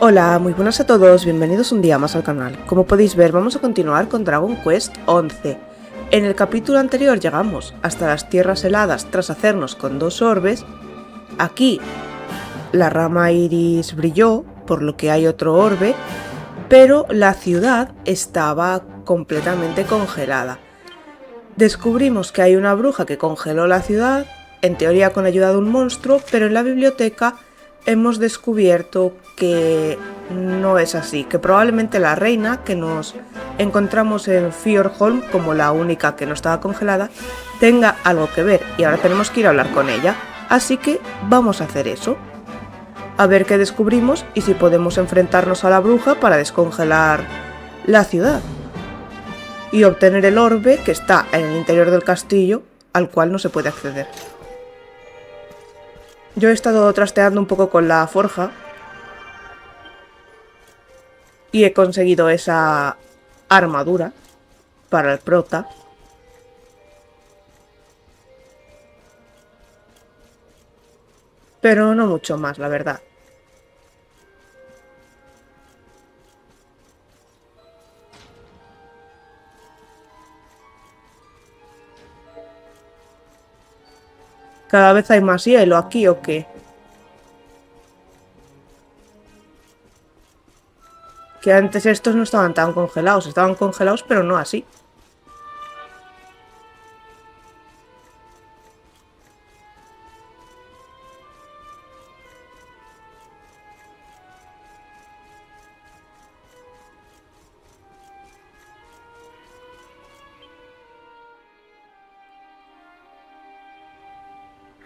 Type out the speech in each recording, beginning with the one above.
Hola, muy buenas a todos, bienvenidos un día más al canal. Como podéis ver, vamos a continuar con Dragon Quest 11. En el capítulo anterior llegamos hasta las tierras heladas tras hacernos con 2 orbes. Aquí la rama iris brilló, por lo que hay otro orbe, pero la ciudad estaba completamente congelada. Descubrimos que hay una bruja que congeló la ciudad, en teoría con ayuda de un monstruo, pero en la biblioteca hemos descubierto que no es así, que probablemente la reina que nos encontramos en Fjordholm como la única que no estaba congelada tenga algo que ver y ahora tenemos que ir a hablar con ella, así que vamos a hacer eso. A ver qué descubrimos y si podemos enfrentarnos a la bruja para descongelar la ciudad y obtener el orbe que está en el interior del castillo al cual no se puede acceder. Yo he estado trasteando un poco con la forja y he conseguido esa armadura para el prota. Pero no mucho más, la verdad. Cada vez hay más hielo aquí, ¿o qué? Que antes estos no estaban tan congelados. Estaban congelados, pero no así.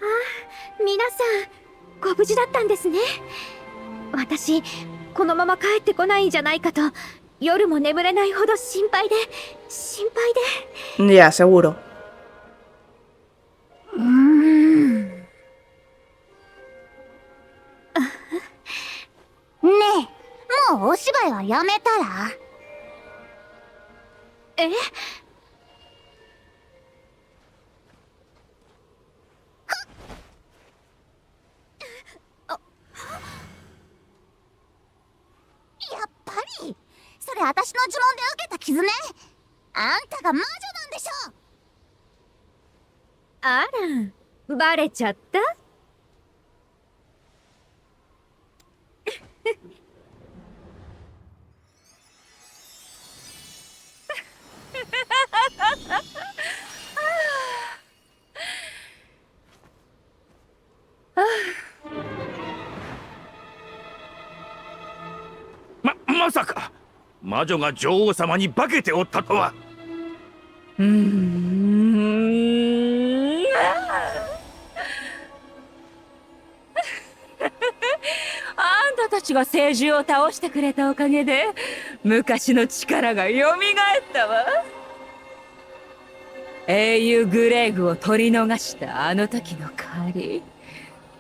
Ah, 皆さん、ご無事だったんですね。私、このまま帰ってこないんじゃないかと、夜も眠れないほど心配で。Ya, seguro. ねえ、もうお芝居はやめたら？え？やっぱりそれ私の呪文で受けた傷ね。あんたが魔女なんでしょ。あら、バレちゃった？まさか魔女が女王様に化けておったとは。あんたたちが聖獣を倒してくれたおかげで昔の力が蘇ったわ。英雄グレーグを取り逃したあの時の借り、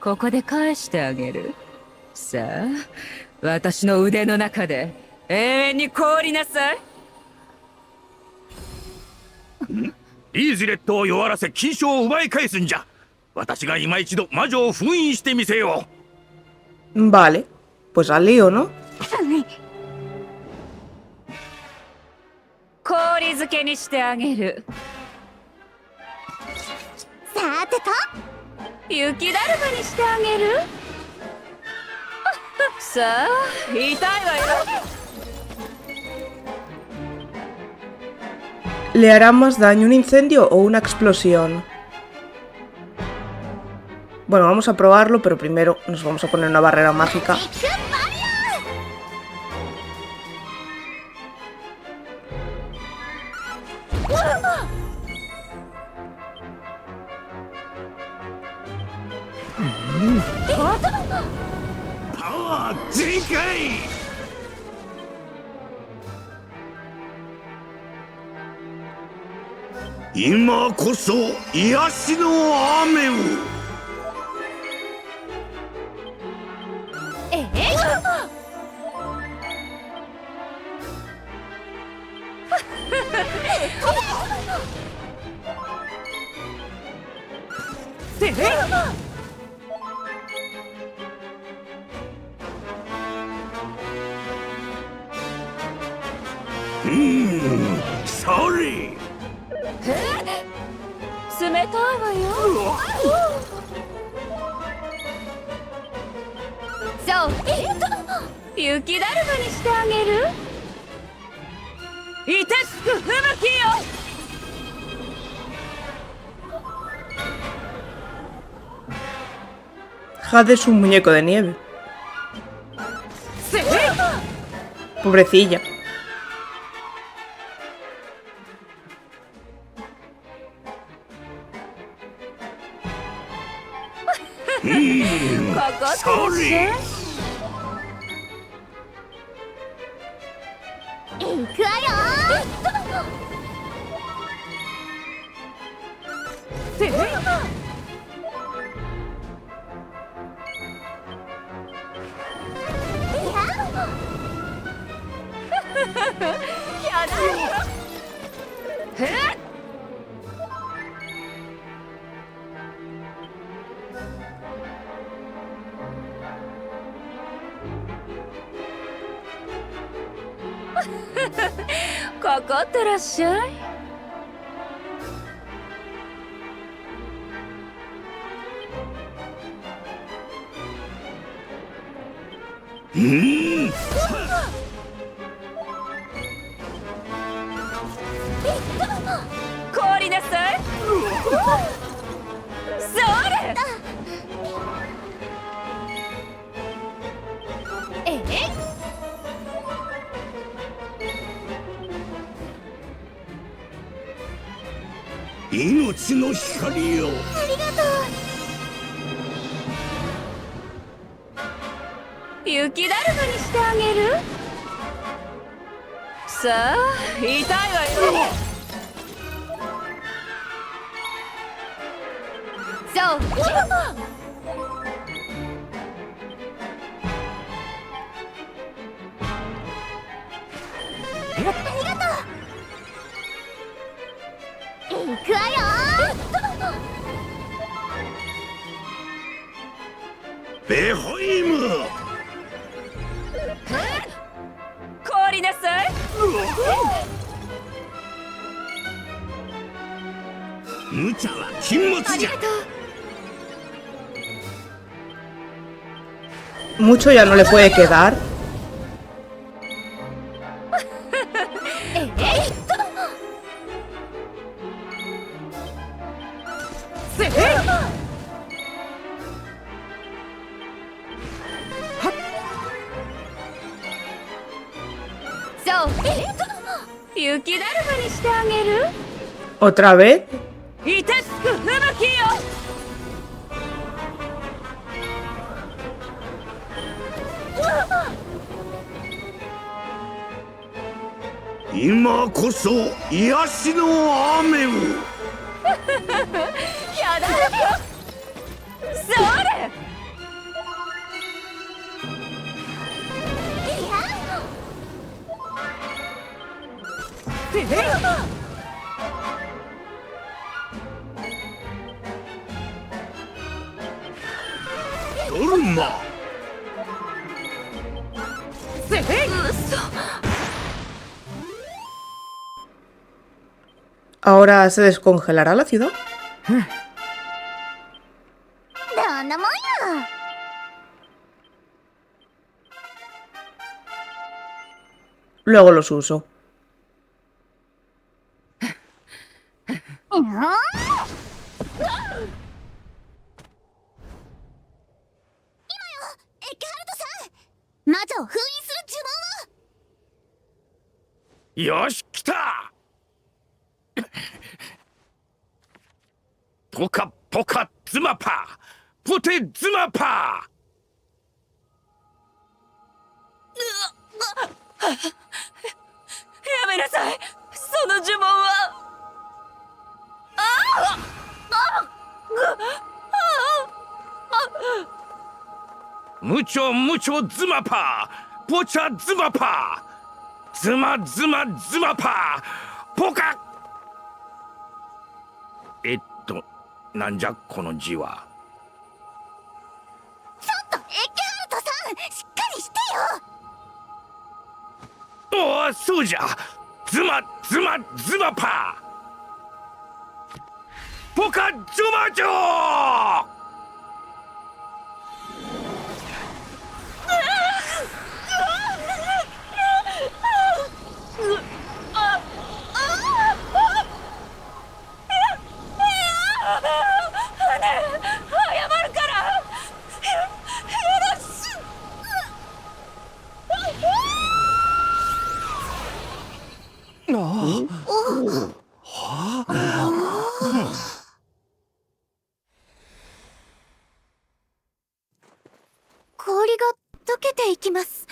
ここで返してあげる。さあ、私の腕の中で永遠に凍りなさい。リーズレットを弱らせ金賞を奪い返すんじゃ。私が今一度魔女を封印してみせよう。Vale, pues al lío, ¿no? 氷漬けにしてあげる。さてと、雪だるまにしてあげる。さあ、痛いわよ。¿Le hará más daño un incendio o una explosión? Bueno, vamos a probarlo, pero primero nos vamos a poner una barrera mágica. ¡Power 全開！今こそ癒しの雨を。それ。冷たいわよ。そう、雪だるまにしてあげる。いてつく吹雪よ。Jade es un muñeco de nieve. Pobrecilla. Sorry. 行くわよやだよ。かかってらっしゃい。凍りなさい。それ。命の光よ。雪だるまにしてあげる。さあ、痛いわよ。そう。行くわよベホイム。凍りなさい。無茶は禁物じゃ。Mucho ya no le puede quedar.雪だるまにしてあげる。 ¿Otra vez? いてつく吹雪よ。今こそ癒しの雨を。やだよ。それ。ドルマ。¿Ahora se descongelará la ciudad? どんなもんよLuego los uso. Eke よし来た。ポカポカズマパーポテズマパやめなさい。その呪文は。ームチョムチョズマパーポチャズマパーズマズマズマパーポカ。なんじゃこの字は。ちょっとエケハルトさんしっかりしてよおおそうじゃ。ズマズマズマパーポカジョマジョー。謝るから。よろしい。氷が溶けていきます。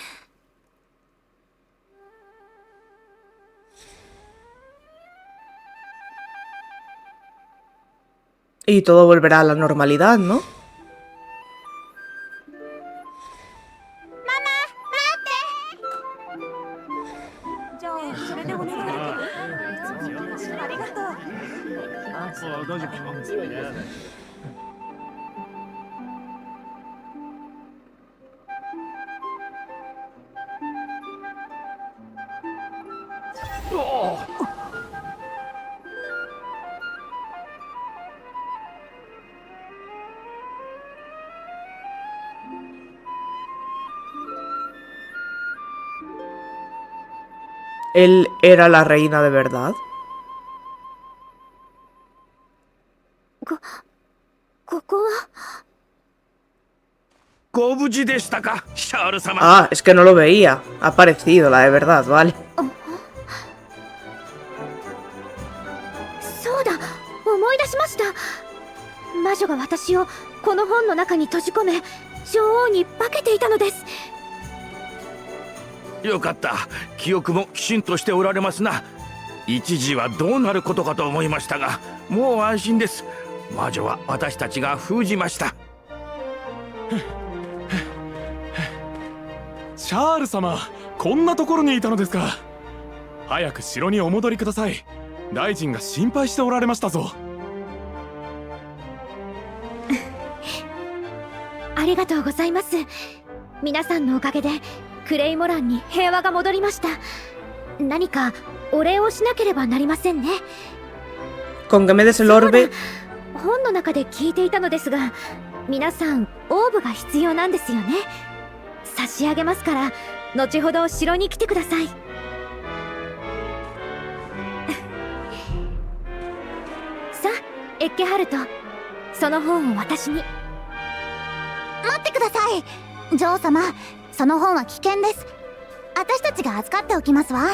Y todo volverá a la normalidad, ¿no? ¿Él era la reina de verdad? ここは。ご無事でしたか、シャール様。 Ah, es que no lo veía. Ha aparecido la de verdad, vale. そうだ、思い出しました。魔女が私をこの本の中に閉じ込め、女王に化けていたのです。よかった。記憶もきちんとしておられますな。一時はどうなることかと思いましたが、もう安心です。魔女は私たちが封じました。シャール様、こんなところにいたのですか。早く城にお戻りください。大臣が心配しておられましたぞ。ありがとうございます。皆さんのおかげでクレイモランに平和が戻りました。何かお礼をしなければなりませんね。 Con que me des el orbe. 本の中で聞いていたのですが、皆さんオーブが必要なんですよね。差し上げますから、後ほど城に来てください。さあ、エッケハルト、その本を私に。待ってください。女王様、その本は危険です。私たちが預かっておきますわ。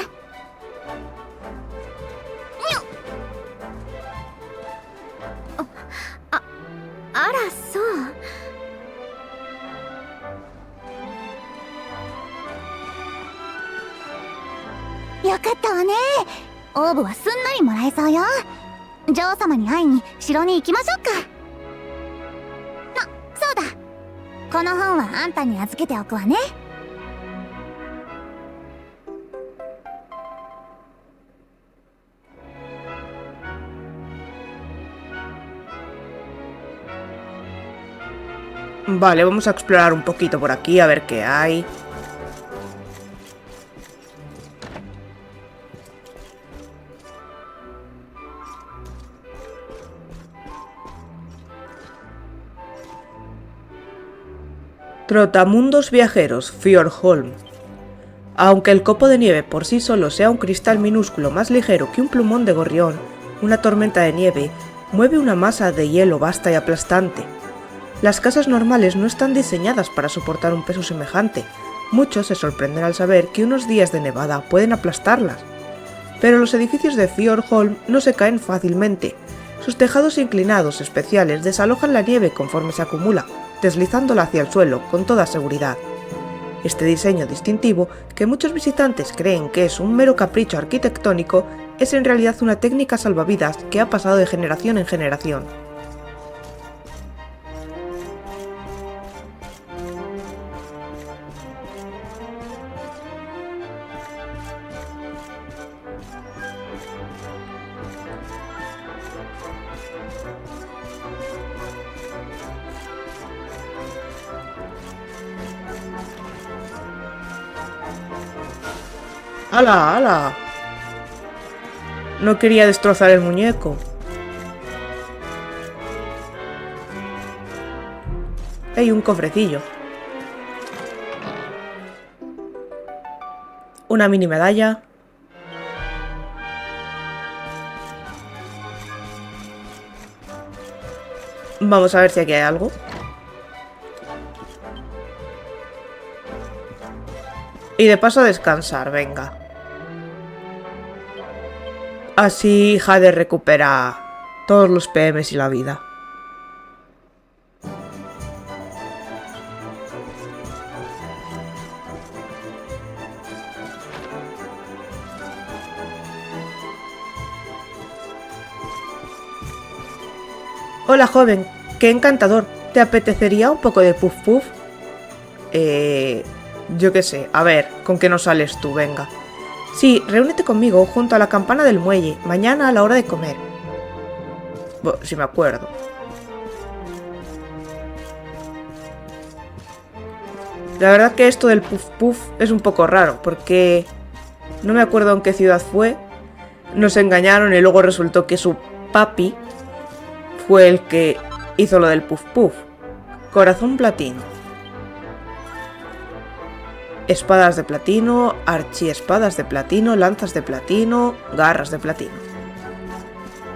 あら、そう。よかったわね。オーブはすんなりもらえそうよ。女王様に会いに城に行きましょうか。あ、そうだ。この本はあんたに預けておくわね。Vale, vamos a explorar un poquito por aquí, a ver qué hay. Trotamundos viajeros, Fjordholm. Aunque el copo de nieve por sí solo sea un cristal minúsculo más ligero que un plumón de gorrión, una tormenta de nieve mueve una masa de hielo vasta y aplastante. Las casas normales no están diseñadas para soportar un peso semejante. Muchos se sorprenden al saber que unos días de nevada pueden aplastarlas. Pero los edificios de Fjordholm no se caen fácilmente. Sus tejados inclinados especiales desalojan la nieve conforme se acumula, deslizándola hacia el suelo con toda seguridad. Este diseño distintivo, que muchos visitantes creen que es un mero capricho arquitectónico, es en realidad una técnica salvavidas que ha pasado de generación en generación. ¡Hala, hala! No quería destrozar el muñeco. Hay un cofrecillo. Una mini medalla. Vamos a ver si aquí hay algo. Y de paso a descansar, venga. Así Jade recupera todos los PMs y la vida. Hola joven, qué encantador. ¿Te apetecería un poco de puff puff? Yo qué sé, a ver, ¿con qué no sales tú? Venga. Sí, reúnete conmigo junto a la campana del muelle, mañana a la hora de comer. Bueno, si me acuerdo. La verdad que esto del puff puff es un poco raro, porque no me acuerdo en qué ciudad fue. Nos engañaron y luego resultó que su papi fue el que hizo lo del puff puff. Corazón platino. Espadas de platino, archiespadas de platino, lanzas de platino, garras de platino.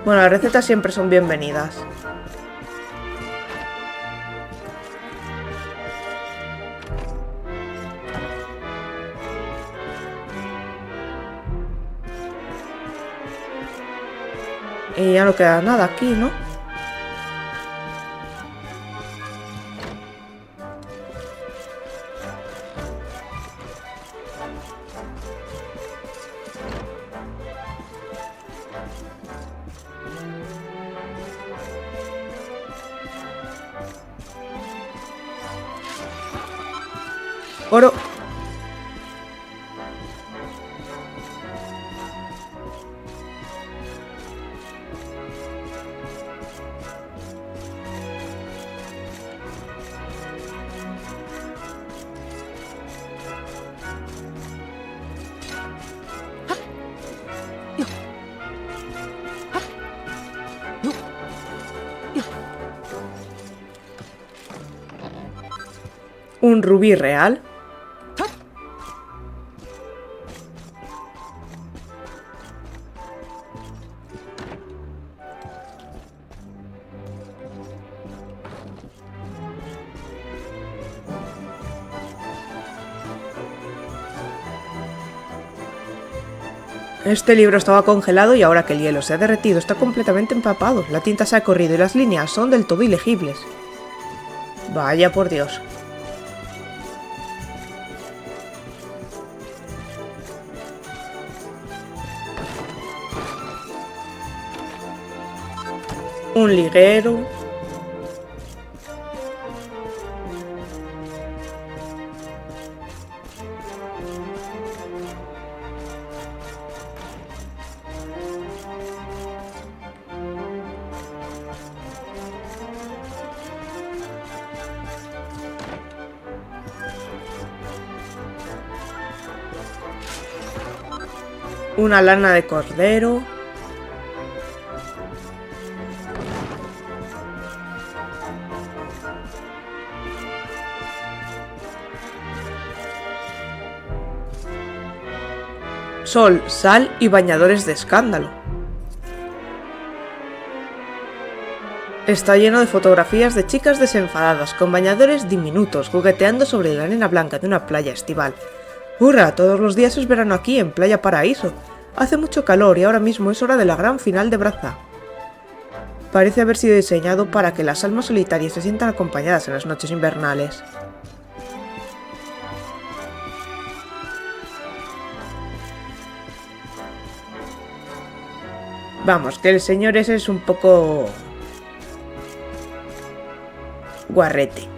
Bueno, las recetas siempre son bienvenidas. Y ya no queda nada aquí, ¿no? Oro. Un rubí real. Este libro estaba congelado y ahora que el hielo se ha derretido está completamente empapado. La tinta se ha corrido y las líneas son del todo ilegibles. Vaya por Dios. Un liguero. Una lana de cordero. Sol, sal y bañadores de escándalo. Está lleno de fotografías de chicas desenfadadas con bañadores diminutos jugueteando sobre la arena blanca de una playa estival. ¡Hurra! Todos los días es verano aquí en Playa Paraíso. Hace mucho calor y ahora mismo es hora de la gran final de Brazza. Parece haber sido diseñado para que las almas solitarias se sientan acompañadas en las noches invernales. Vamos, que el señor ese es un poco guarrete.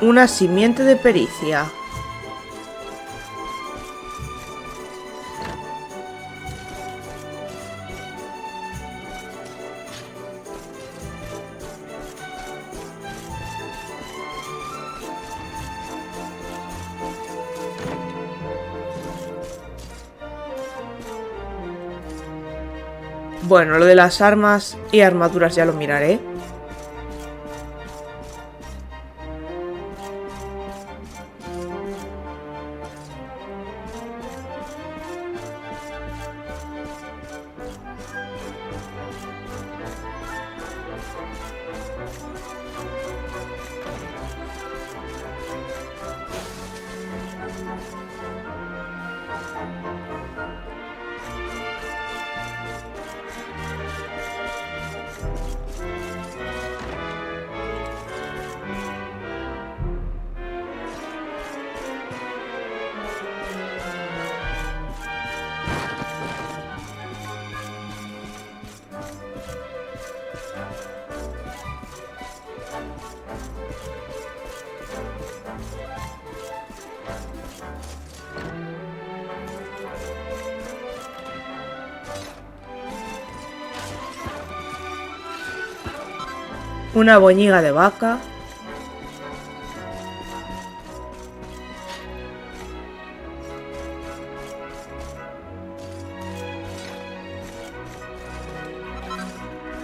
Una simiente de pericia. Bueno, lo de las armas y armaduras ya lo miraré. Una boñiga de vaca.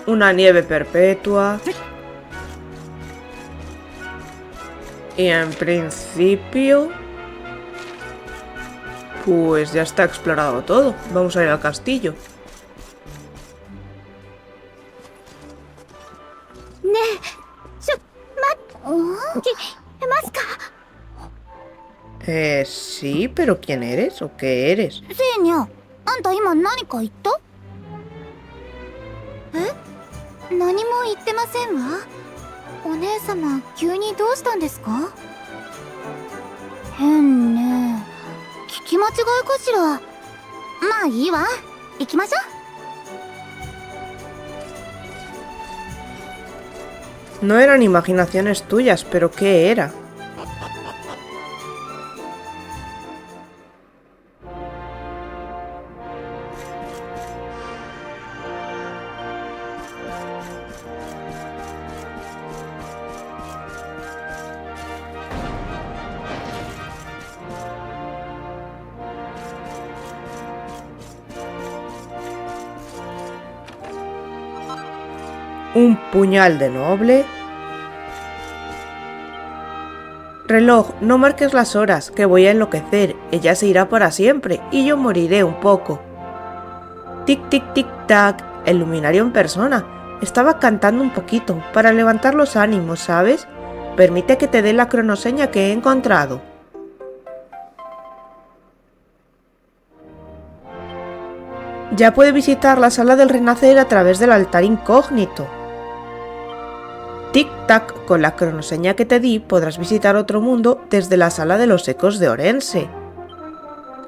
Una nieve perpetua. Y en principio, pues ya está explorado todo. Vamos a ir al castillo. Sí, pero ¿quién eres o qué eres? せいにゃ、あんた今何か言った？え？何も言ってませんわ。お姉様、急にどうしたんですか？変ね。聞き間違いかしら。まあいいわ。行きましょう。 No eran imaginaciones tuyas, pero ¿qué era? Un puñal de noble. Reloj, no marques las horas, que voy a enloquecer. Ella se irá para siempre y yo moriré un poco. Tic, tic, tic, tac. El luminario en persona. Estaba cantando un poquito, para levantar los ánimos, ¿sabes? Permite que te dé la cronoseña que he encontrado. Ya puede visitar la sala del renacer a través del altar incógnito. Tic-tac, con la cronoseña que te di podrás visitar otro mundo desde la sala de los ecos de Orense.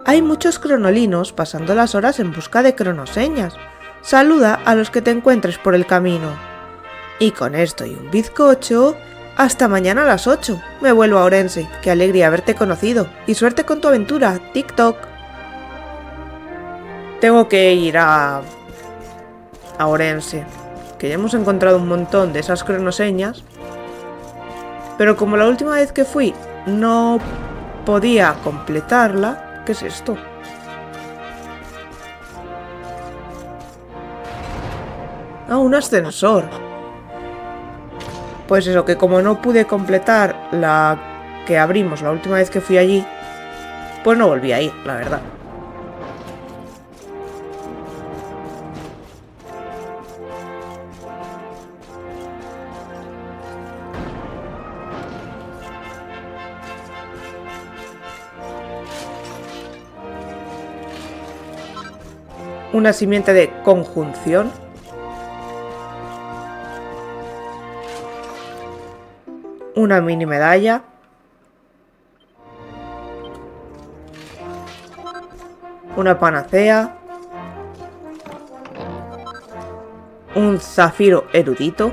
Hay muchos cronolinos pasando las horas en busca de cronoseñas. Saluda a los que te encuentres por el camino. Y con esto y un bizcocho, hasta mañana a las 8. Me vuelvo a Orense. Qué alegría haberte conocido. Y suerte con tu aventura, Tic-toc. Tengo que ir a Orense. Que ya hemos encontrado un montón de esas cronoseñas, pero como la última vez que fui no podía completarla. ¿Qué es esto? Ah, un ascensor. Pues eso, que como no pude completar la que abrimos la última vez que fui allí, pues no volví a ir, la verdad. Una simiente de conjunción. Una mini medalla. Una panacea. Un zafiro erudito.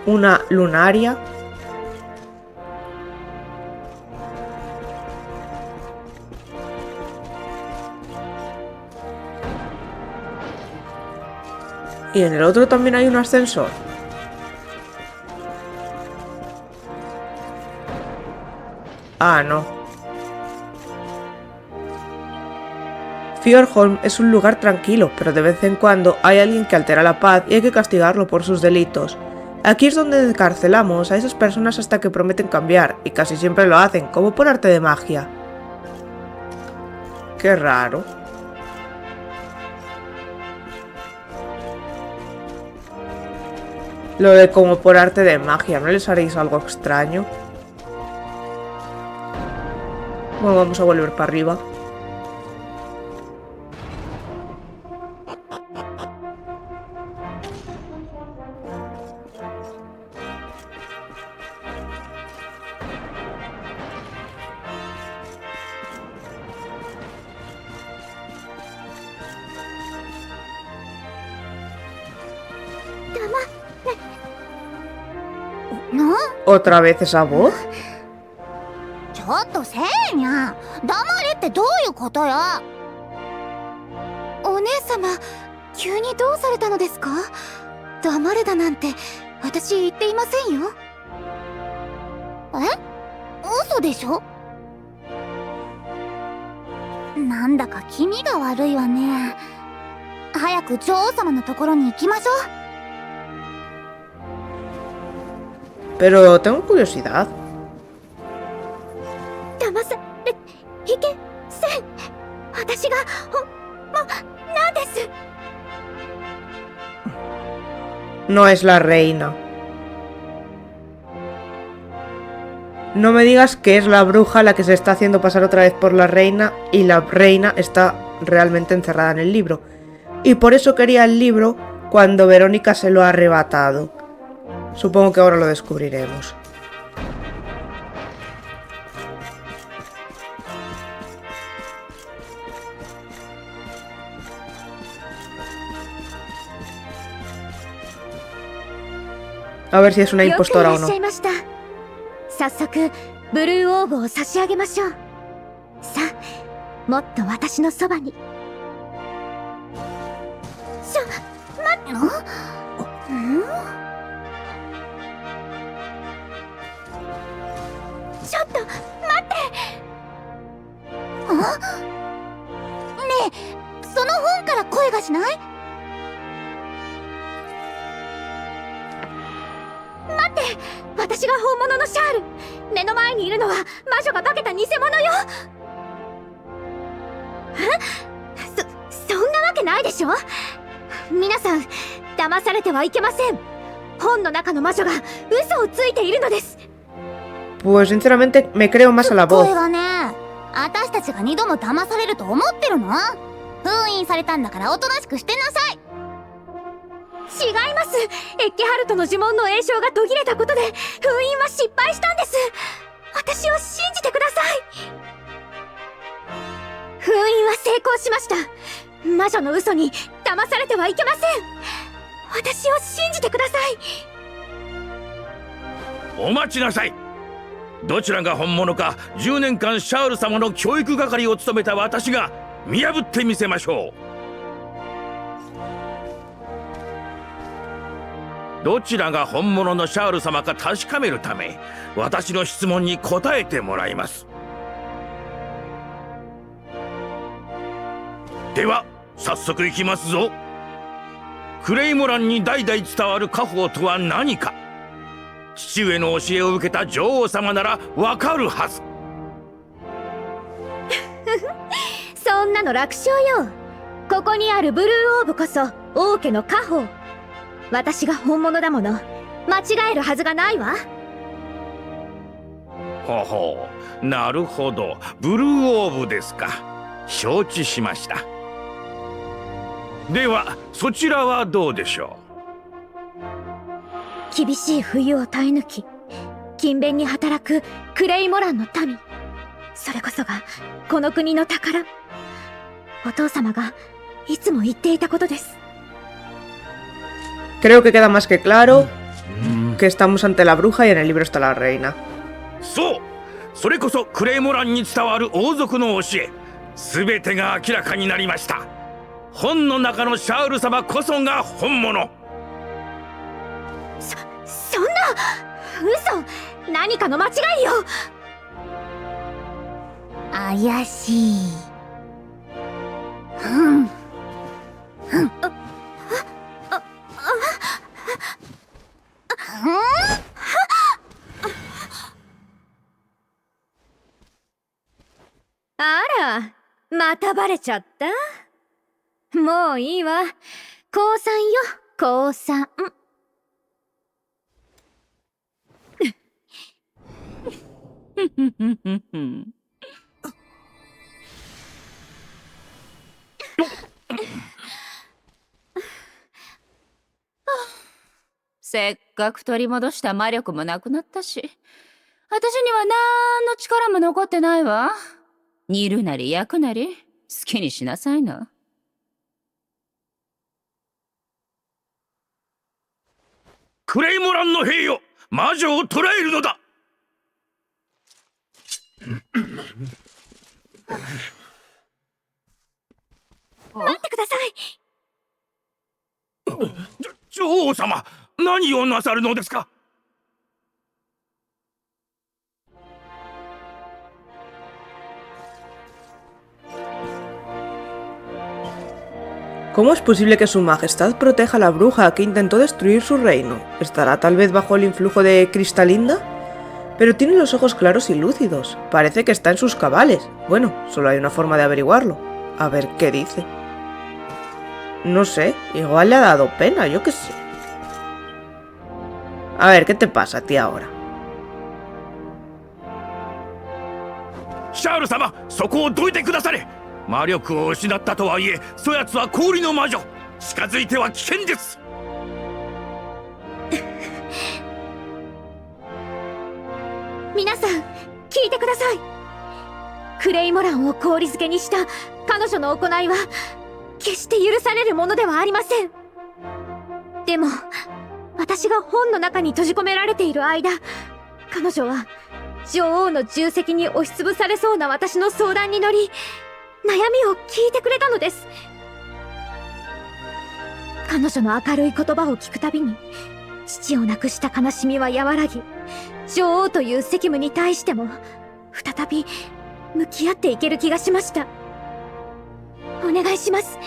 una lunaria. Y en el otro también hay un ascensor. Ah, no. Fjordholm es un lugar tranquilo, pero de vez en cuando hay alguien que altera la paz y hay que castigarlo por sus delitos. Aquí es donde encarcelamos a esas personas hasta que prometen cambiar, y casi siempre lo hacen, como por arte de magia. Qué raro. Lo de como por arte de magia, ¿no les haréis algo extraño? Bueno, vamos a volver para arriba.な、 ¿Otra vez esa voz? ちょっとせいにゃん、黙れってどういうことよ。お姉様、急にどうされたのですか？黙れだなんて私言っていませんよ。嘘でしょ。なんだか気味が悪いわね。早く女王様のところに行きましょう。 Pero tengo curiosidad. 騙されいけせん。私がなんです。 No es la reina. No me digas que es la bruja la que se está haciendo pasar otra vez por la reina y la reina está realmente encerrada en el libro. Y por eso quería el libro cuando Verónica se lo ha arrebatado. Supongo que ahora lo descubriremos. A ver si es una impostora o no. 早速ブルーオーブを差し上げましょう。さあ、もっと私のそばに。待っての？ちょっと待って。ねえ、その本から声がしない？待って、私が本物のシャール。目の前にいるのは魔女が化けた偽物よ。そんなわけないでしょ。皆さん騙されてはいけません。本の中の魔女が嘘をついているのです。 Pues sinceramente me creo más a la こ voz. れはね、私たちが二度も騙されると思ってるの？封印されたんだからおとなしくしてなさい。違います。エッケハルトの呪文の詠唱が途切れたことで封印は失敗したんです。私を信じてください。封印は成功しました。魔女の嘘に騙されてはいけません。私を信じてください。お待ちなさい。どちらが本物か10年間シャール様の教育係を務めた私が見破ってみせましょう。どちらが本物のシャール様か確かめるため私の質問に答えてもらいます。では早速いきますぞ。クレイモランに代々伝わる家宝とは何か。父上の教えを受けた女王様ならわかるはず。そんなの楽勝よ。ここにあるブルーオーブこそ王家の家宝。私が本物だもの。間違えるはずがないわ。ほほう、なるほど。ブルーオーブですか。承知しました。ではそちらはどうでしょう。厳しい冬を耐え抜き勤勉に働くクレイモランの民、それこそがこの国の宝。お父様がいつも言っていたことです。 Creo que queda más que claro. que estamos ante la bruja y en el libro está la reina. そう、それこそクレイモランに伝わる王族の教え、全てが明らかになりました。本の中のシャール様こそが本物。そんな嘘、何かの間違いよ。怪しい。うん。あら、またバレちゃった？もういいわ。降参よ、降参。せっかく取り戻した魔力もなくなったし、私にはなんの力も残ってないわ。煮るなり焼くなり好きにしなさいな。クレイモランの兵よ、魔女を捕らえるのだ。待ってください。女王様、何をなさるのですか。¿Cómo es posible que su majestad proteja a la bruja que intentó destruir su reino? ¿Estará tal vez bajo el influjo de Cristalinda? Pero tiene los ojos claros y lúcidos. Parece que está en sus cabales. Bueno, solo hay una forma de averiguarlo. A ver qué dice. No sé, igual le ha dado pena, yo qué sé. A ver, ¿qué te pasa a ti ahora? シャール様、そこをどいてくだされ。魔力を失ったとはいえ、そやつは氷の魔女。近づいては危険です。皆さん、聞いてください。クレイモランを氷漬けにした彼女の行いは決して許されるものではありません。でも私が本の中に閉じ込められている間、彼女は女王の重責に押しつぶされそうな私の相談に乗り、悩みを聞いてくれたのです。彼女の明るい言葉を聞くたびに、父を亡くした悲しみは和らぎ、女王という責務に対しても再び向き合っていける気がしました。お願いします。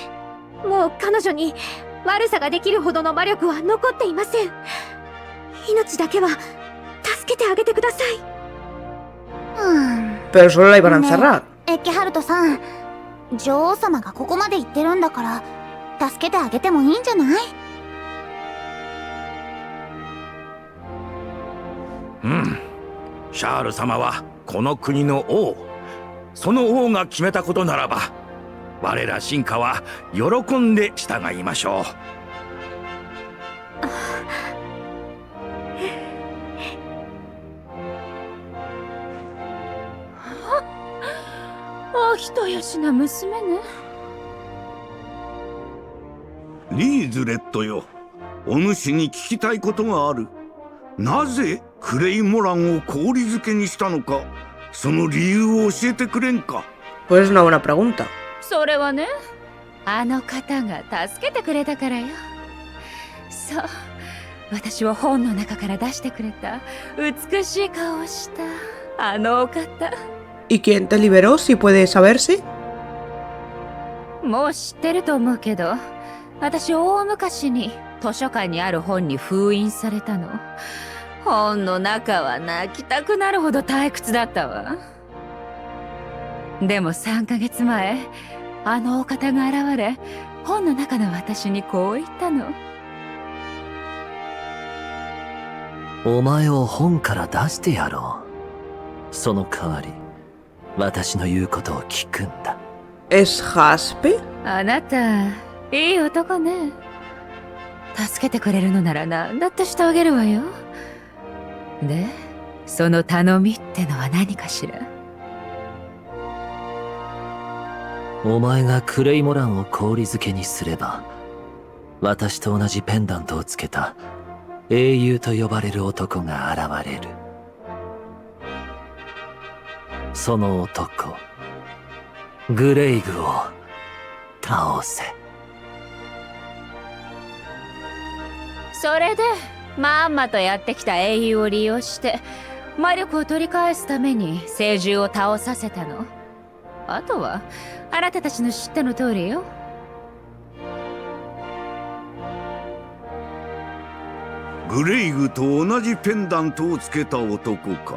もう彼女に悪さができるほどの魔力は残っていません。命だけは助けてあげてください。Pero solo la iban a encerrar. エッケハルトさん、女王様がここまで言ってるんだから助けてあげてもいいんじゃない？うん、シャール様はこの国の王。その王が決めたことならば、我ら臣下は喜んで従いましょう。お人よしな娘ね。リーズレットよ、お主に聞きたいことがある。なぜクレイモランを氷漬けにしたのか、その理由を教えてくれんか。Pues es una buena pregunta. それはね、あの方が助けてくれたからよ。そう、私を本の中から出してくれた美しい顔をしたあのお方。¿Y quién te liberó, si puede saberse? もう知ってると思うけど、私大昔に図書館にある本に封印されたの。本の中は泣きたくなるほど退屈だったわ。でも3ヶ月前、あのお方が現れ、本の中の私にこう言ったの。お前を本から出してやろう。その代わり、私の言うことを聞くんだ。¿Es Jaspe? あなた、いい男ね。助けてくれるのなら何だってしてあげるわよ。で、その頼みってのは何かしら。お前がクレイモランを氷漬けにすれば、私と同じペンダントをつけた英雄と呼ばれる男が現れる。その男、グレイグを倒せ。それでまんまとやってきた英雄を利用して魔力を取り返すために聖獣を倒させたの。あとはあなたたちの知ったの通りよ。グレイグと同じペンダントをつけた男か。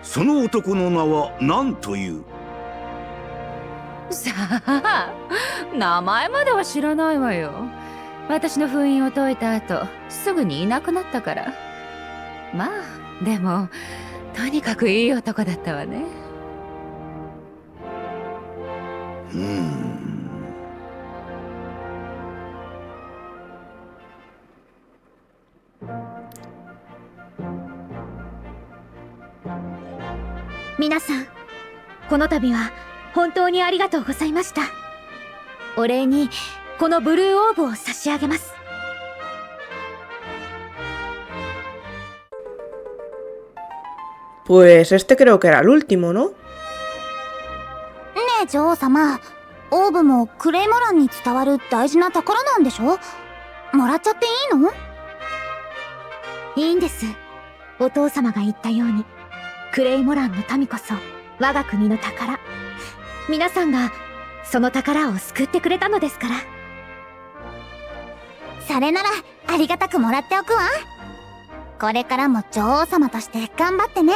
その男の名は何という？さあ、名前までは知らないわよ。私の封印を解いた後すぐにいなくなったから。まあでもとにかくいい男だったわね。皆さん、この度は本当にありがとうございました。お礼にこのブルーオーブを差し上げます。Pues este creo que era el último, ¿no? ねえ女王様、オーブもクレイモランに伝わる大事な宝なんでしょ？もらっちゃっていいの？いいんです。お父様が言ったように、クレイモランの民こそ我が国の宝。皆さんがその宝を救ってくれたのですから。それならありがたくもらっておくわ。これからも女王様として頑張ってね。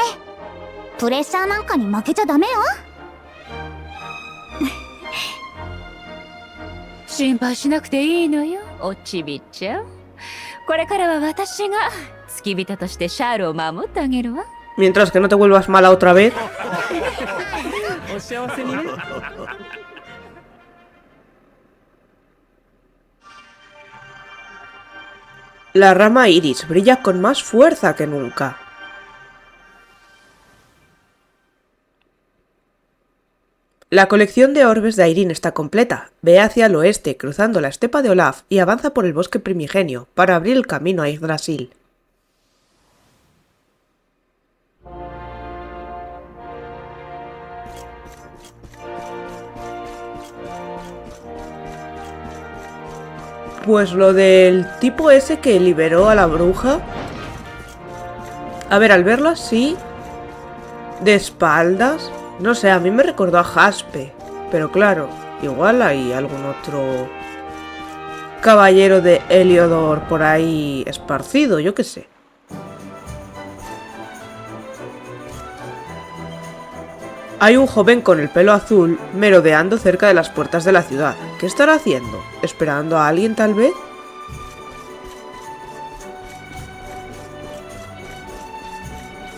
プレッシャーなんかに負けちゃダメよ。心配しなくていいのよ、おちびちゃん。これからは私が付き人としてシャールを守ってあげるわ。Mientras que no te vuelvas mala otra vez. La rama iris brilla con más fuerza que nunca. La colección de orbes de Irene está completa. Ve hacia el oeste, cruzando la estepa de Olaf, y avanza por el bosque primigenio, para abrir el camino a Yggdrasil. Pues lo del tipo ese que liberó a la bruja... A ver, al verlo así... De espaldas... No sé, a mí me recordó a Jaspe. Pero claro, igual hay algún otro... caballero de Heliodor por ahí esparcido, yo qué sé. Hay un joven con el pelo azul merodeando cerca de las puertas de la ciudad. ¿Qué estará haciendo? ¿Esperando a alguien tal vez?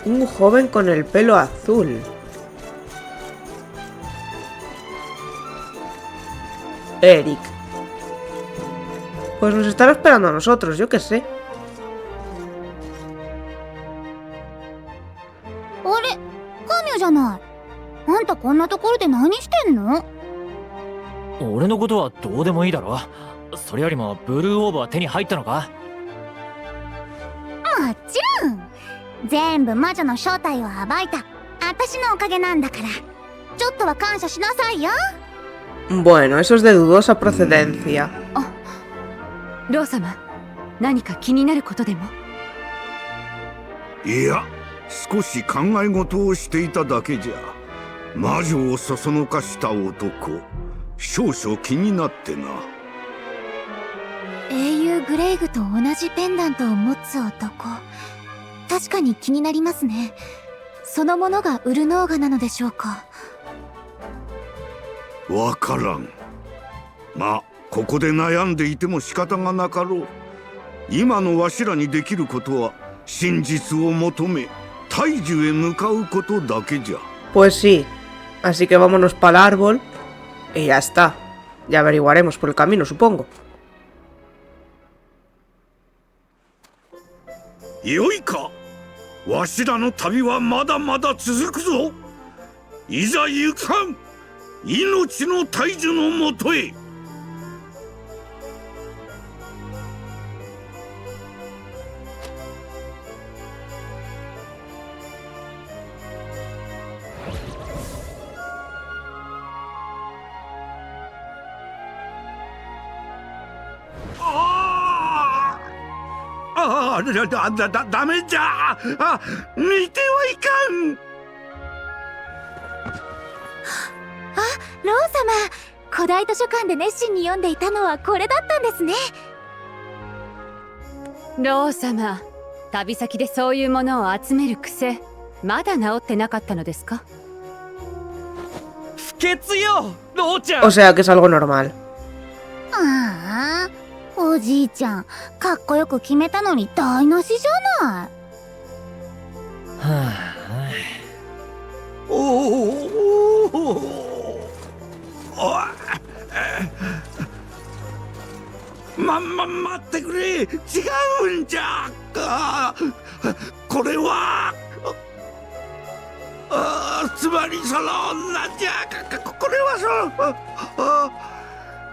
Un joven con el pelo azul. Eric. Pues nos estará esperando a nosotros, yo qué sé. あれ、カミュじゃない。あんたこんなところで何してんの？俺のことはどうでもいいだろ。それよりもブルーオーブは手に入ったのか？もちろん。全部魔女の正体を暴いた私のおかげなんだから、ちょっとは感謝しなさいよ。Bueno, eso es de dudosa procedencia. ロー様、何か気になることでも？いや、少し考え事をしていただけじゃ。魔女をそそのかした男、少々気になってな。英雄グレイグと同じペンダントを持つ男、確かに気になりますね。そのものがウルノーガなのでしょうか？わからん。まあ、ここで悩んでいても仕方がなかろう。今のわしらにできることは真実を求め大樹へ向かうことだけじゃ。Pues sí. Así que vámonos para el árbol y ya está. Ya averiguaremos por el camino, supongo. よいか、わしらの旅はまだまだ続くぞ。いざ行かん、命の大樹のもとへ。ダメじゃ。見てはいかん。ロー様、古代図書館で熱心に読んでいたのはこれだったんですね。ロー様、旅先でそういうものを集める癖、まだ治ってなかったのですか？不潔よ、ローちゃん。 O sea que es algo normal. ああ、おじいちゃん、かっこよく決めたのに台無しじゃない。は待ってくれ。違うんじゃ。これはつまりそのなんじゃ。これは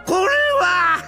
これは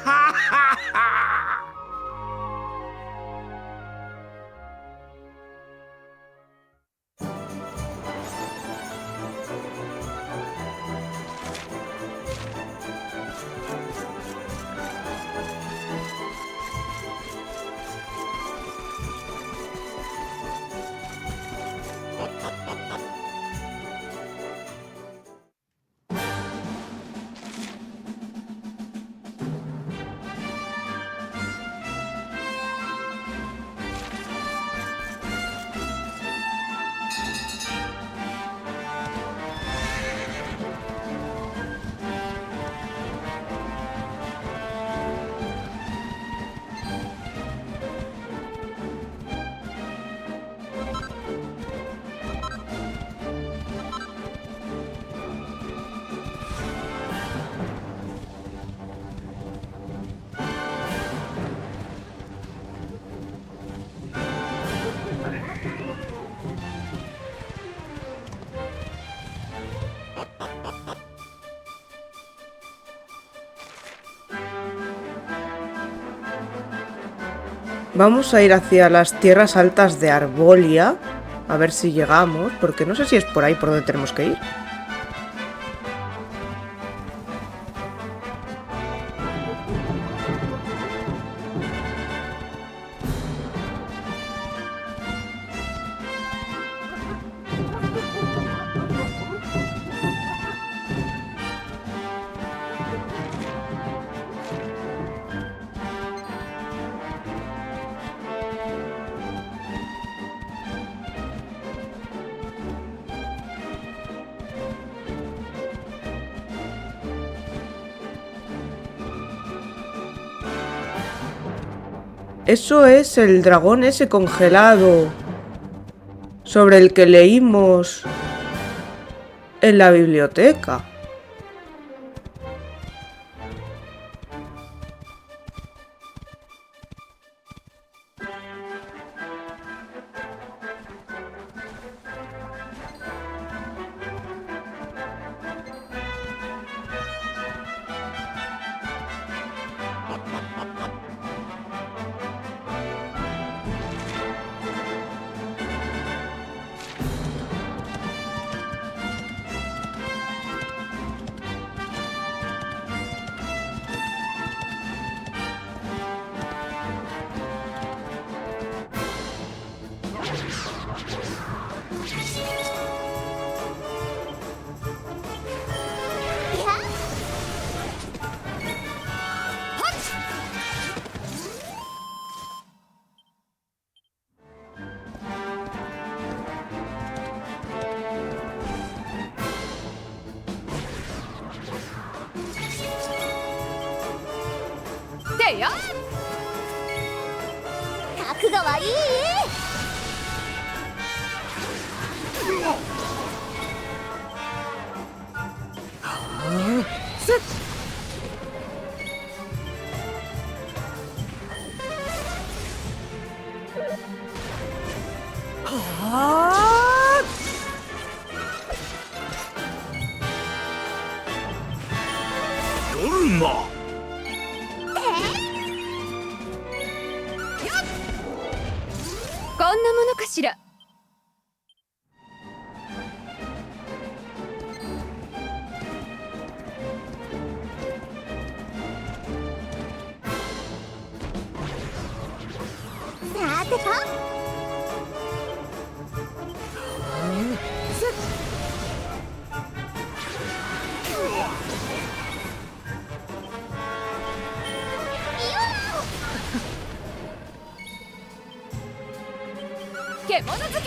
Vamos a ir hacia las tierras altas de Arbolia, a ver si llegamos, porque no sé si es por ahí por donde tenemos que ir. Eso es el dragón ese congelado sobre el que leímos en la biblioteca. ¡Ya! 覚悟はいい？ドルマ。こんなものかしら。せた？獣好き。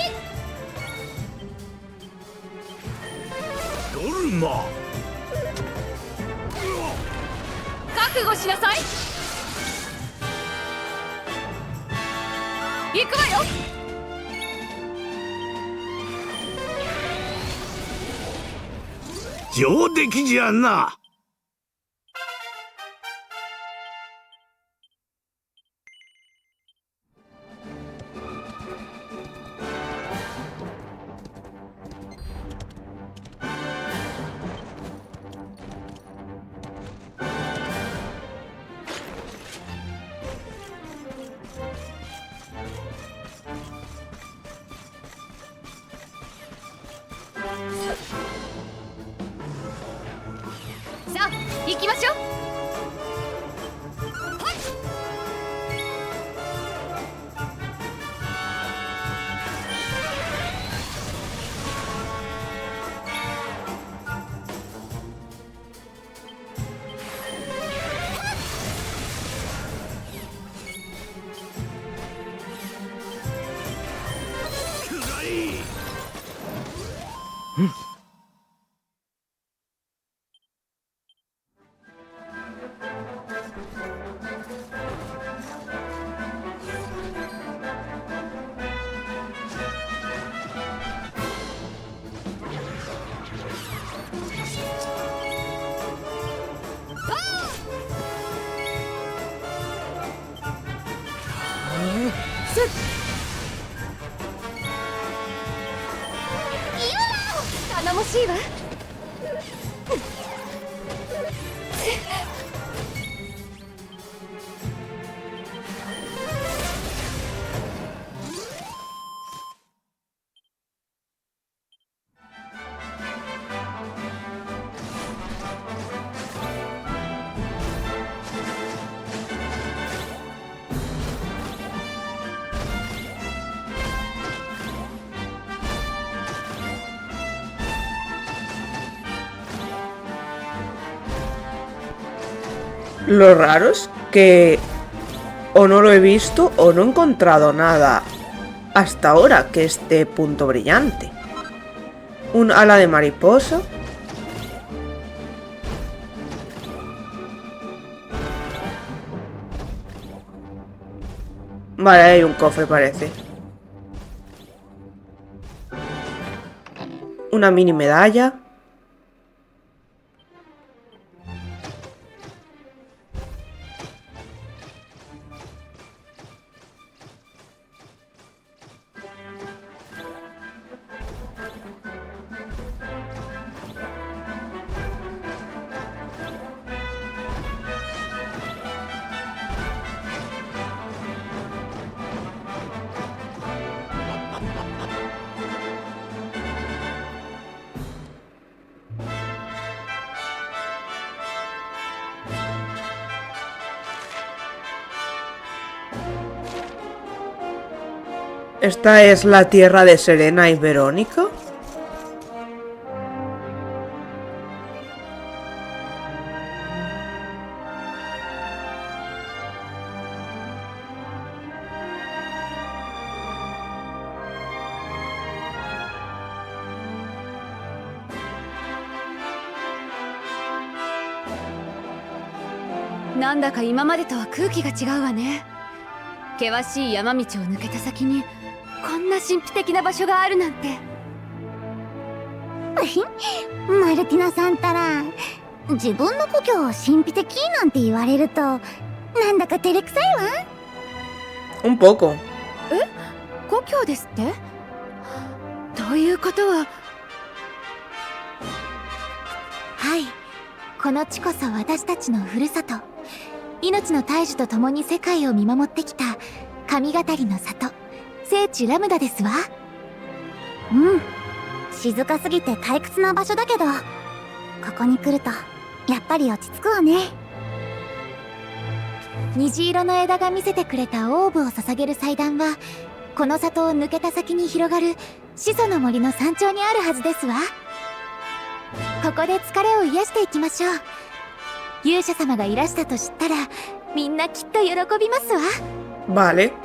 ドルマ。覚悟しなさい。行くわよ。上出来じゃな。さあ行きましょう。頼もしいわ。Lo raro es que o no lo he visto o no he encontrado nada hasta ahora que esté punto brillante. Un ala de mariposa. Vale, hay un cofre parece. Una mini medalla. ¿Esta es la tierra de Serena y Verónica?なんだか今までとは空気が違うわね。険しい山道を抜けた先にこんな神秘的な場所があるなんて。マルティナさんったら自分の故郷を神秘的なんて言われるとなんだか照れくさいわ。Un poco. 故郷ですって？ということは。はい、この地こそ私たちのふるさと。命の大樹と共に世界を見守ってきた神語りの里、聖地ラムダですわ。静かすぎて退屈な場所だけど、ここに来るとやっぱり落ち着くわね。虹色の枝が見せてくれたオーブを捧げる祭壇はこの里を抜けた先に広がる始祖の森の山頂にあるはずですわ。ここで疲れを癒していきましょう。勇者様がいらしたと知ったらみんなきっと喜びますわ。Vale. "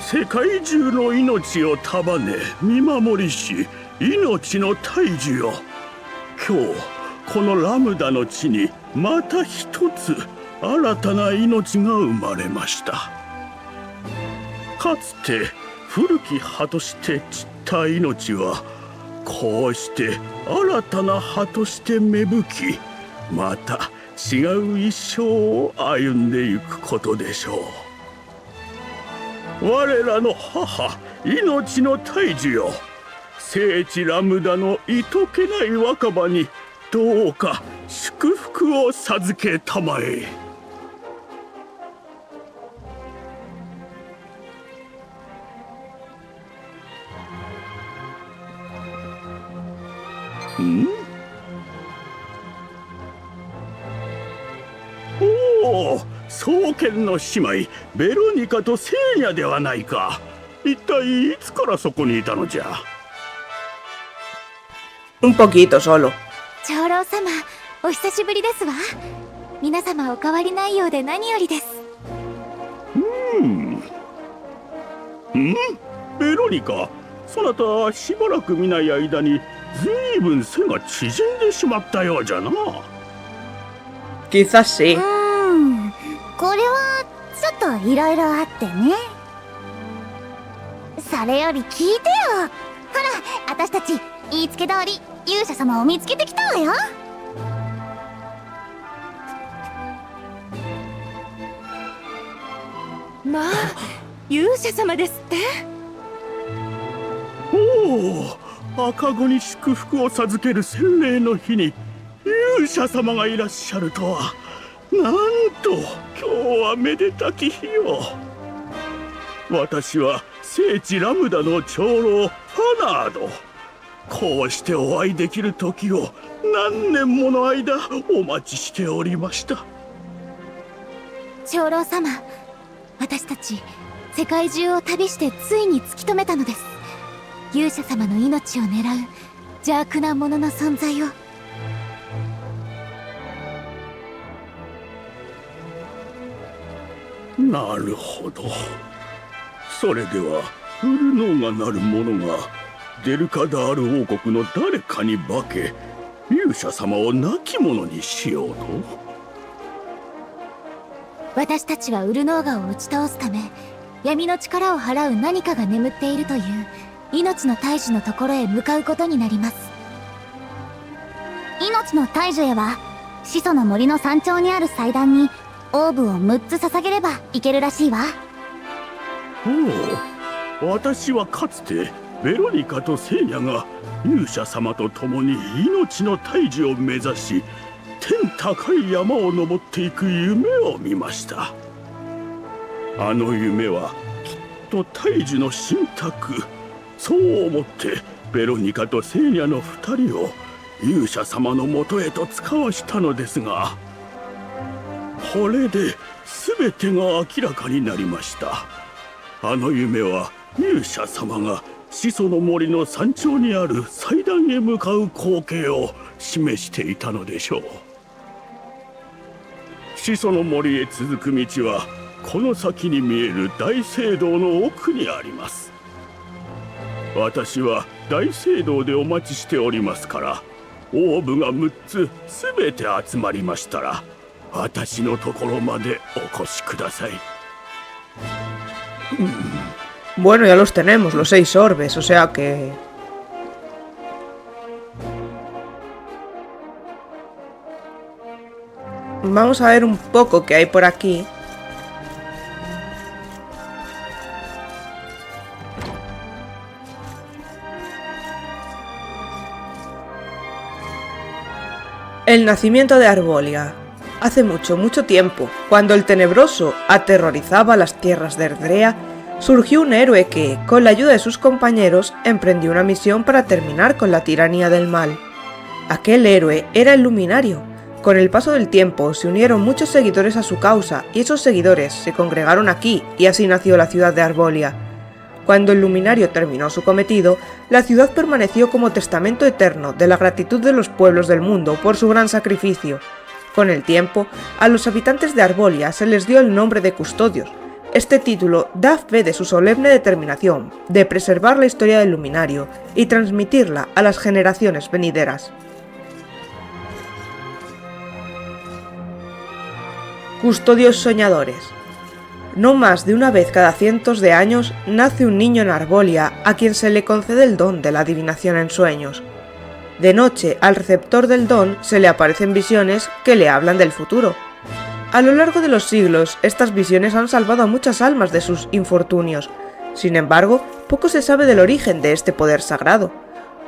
世界中の命を束ね見守りし命の大樹よ、今日このラムダの地にまた一つ新たな命が生まれました。かつて古き葉として散った命はこうして新たな葉として芽吹き、また違う一生を歩んでいくことでしょう。我らの母、命の大樹よ、聖地ラムダのいとけない若葉にどうか祝福を授けたまえ。おお、双剣の姉妹ベロニカとセーニャではないか。一体いつからそこにいたのじゃ。Un poquito solo. 長老様、お久しぶりですわ。皆様お変わりないようで何よりです。ベロニカ、そなたしばらく見ない間にずいぶん背が縮んでしまったようじゃな。Quizás sí. これはちょっといろいろあってね。それより聞いてよ。ほら、私たち言いつけ通り勇者様を見つけてきたわよ。まあ、勇者様ですって。おお、赤子に祝福を授ける洗礼の日に勇者様がいらっしゃるとは。なんと今日はめでたき日よ。私は聖地ラムダの長老ファナード。こうしてお会いできる時を何年もの間お待ちしておりました。長老様、私たち世界中を旅してついに突き止めたのです。勇者様の命を狙う邪悪な者の存在を。なるほど。それではウルノーがなる者がデルカダール王国の誰かに化け勇者様を亡き者にしようと。私たちはウルノーガを打ち倒すため闇の力を払う何かが眠っているという命の大樹のところへ向かうことになります。命の大樹へは始祖の森の山頂にある祭壇にオーブを6つ捧げればいけるらしいわ。おお、私はかつてベロニカとセーニャが勇者様と共に命の大樹を目指し天高い山を登っていく夢を見ました。あの夢はきっと大樹の神託。そう思ってベロニカとセーニャの2人を勇者様のもとへと使わしたのですが、これで全てが明らかになりました。あの夢は勇者様が始祖の森の山頂にある祭壇へ向かう光景を示していたのでしょう。始祖の森へ続く道はこの先に見える大聖堂の奥にあります。私は大聖堂でお待ちしておりますから、オーブが6つ全て集まりましたら私のところまでお越しください。Bueno, ya los tenemos, los 6 orbes, o sea que... Vamos a ver un poco qué hay por aquí. El nacimiento de Arbolia. Hace mucho, mucho tiempo, cuando el Tenebroso aterrorizaba las tierras de Erdrea, surgió un héroe que, con la ayuda de sus compañeros, emprendió una misión para terminar con la tiranía del mal. Aquel héroe era el Luminario. Con el paso del tiempo se unieron muchos seguidores a su causa y esos seguidores se congregaron aquí y así nació la ciudad de Arbolia. Cuando el Luminario terminó su cometido, la ciudad permaneció como testamento eterno de la gratitud de los pueblos del mundo por su gran sacrificio. Con el tiempo, a los habitantes de Arbolia se les dio el nombre de custodios. Este título da fe de su solemne determinación de preservar la historia del Luminario y transmitirla a las generaciones venideras. Custodios soñadores. No más de una vez cada cientos de años nace un niño en Arbolia a quien se le concede el don de la adivinación en sueños. De noche, al receptor del don se le aparecen visiones que le hablan del futuro. A lo largo de los siglos, estas visiones han salvado a muchas almas de sus infortunios. Sin embargo, poco se sabe del origen de este poder sagrado.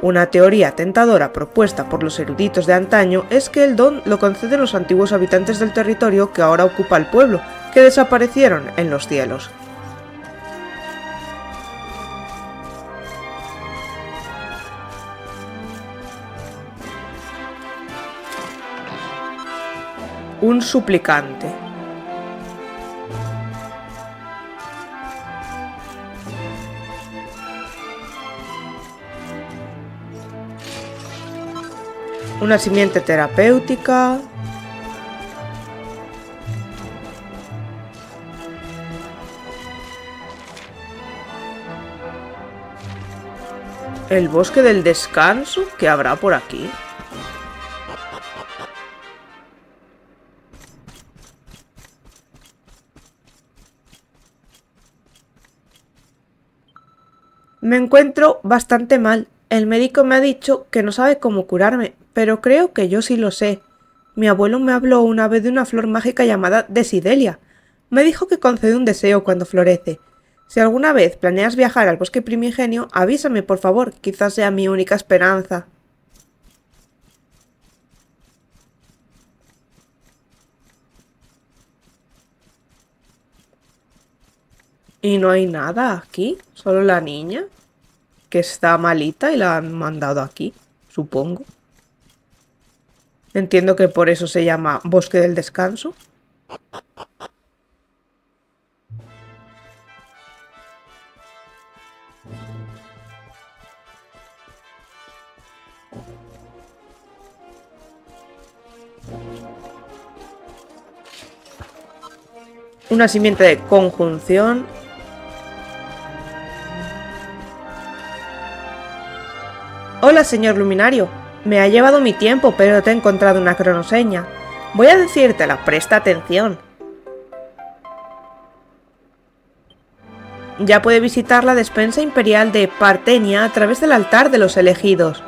Una teoría tentadora propuesta por los eruditos de antaño es que el don lo conceden los antiguos habitantes del territorio que ahora ocupa el pueblo, que desaparecieron en los cielos. Un suplicante. Una simiente terapéutica. El bosque del descanso, ¿qué habrá por aquí? Me encuentro bastante mal. El médico me ha dicho que no sabe cómo curarme, pero creo que yo sí lo sé. Mi abuelo me habló una vez de una flor mágica llamada Desidelia. Me dijo que concede un deseo cuando florece. Si alguna vez planeas viajar al bosque primigenio, avísame por favor, quizás sea mi única esperanza. Y no hay nada aquí, solo la niña, que está malita y la han mandado aquí, supongo. Entiendo que por eso se llama Bosque del Descanso. Una simiente de conjunción. Hola, señor Luminario. Me ha llevado mi tiempo, pero te he encontrado una cronoseña. Voy a decírtela, presta atención. Ya puede visitar la despensa imperial de Partenia a través del altar de los elegidos.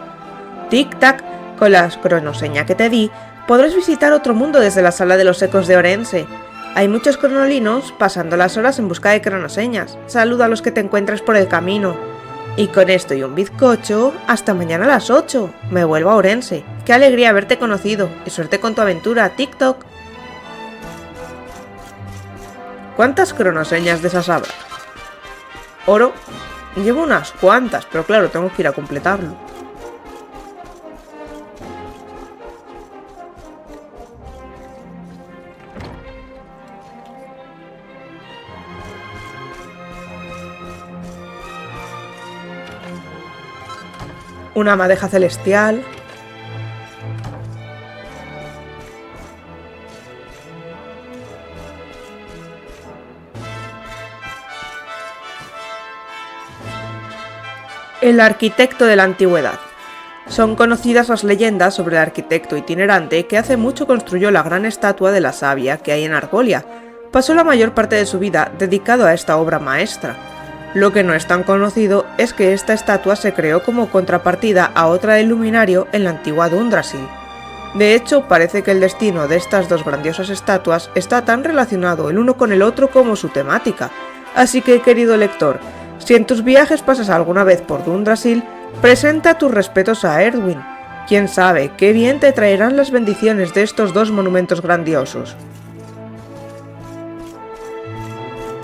Tic-tac, con la cronoseña que te di, podrás visitar otro mundo desde la sala de los ecos de Orense. Hay muchos cronolinos pasando las horas en busca de cronoseñas. Saluda a los que te encuentres por el camino. Y con esto y un bizcocho, hasta mañana a las 8. Me vuelvo a Orense. Qué alegría haberte conocido. Y suerte con tu aventura, TikTok. ¿Cuántas cronoseñas de esas habrá? Oro. Llevo unas cuantas, pero claro, tengo que ir a completarlo. Una madeja celestial. El arquitecto de la antigüedad. Son conocidas las leyendas sobre el arquitecto itinerante que hace mucho construyó la gran estatua de la savia que hay en Arbolia. Pasó la mayor parte de su vida dedicado a esta obra maestra. Lo que no es tan conocido es que esta estatua se creó como contrapartida a otra del Luminario en la antigua Dundrasil. De hecho, parece que el destino de estas dos grandiosas estatuas está tan relacionado el uno con el otro como su temática. Así que, querido lector, si en tus viajes pasas alguna vez por Dundrasil, presenta tus respetos a Erdwin. Quién sabe qué bien te traerán las bendiciones de estos dos monumentos grandiosos.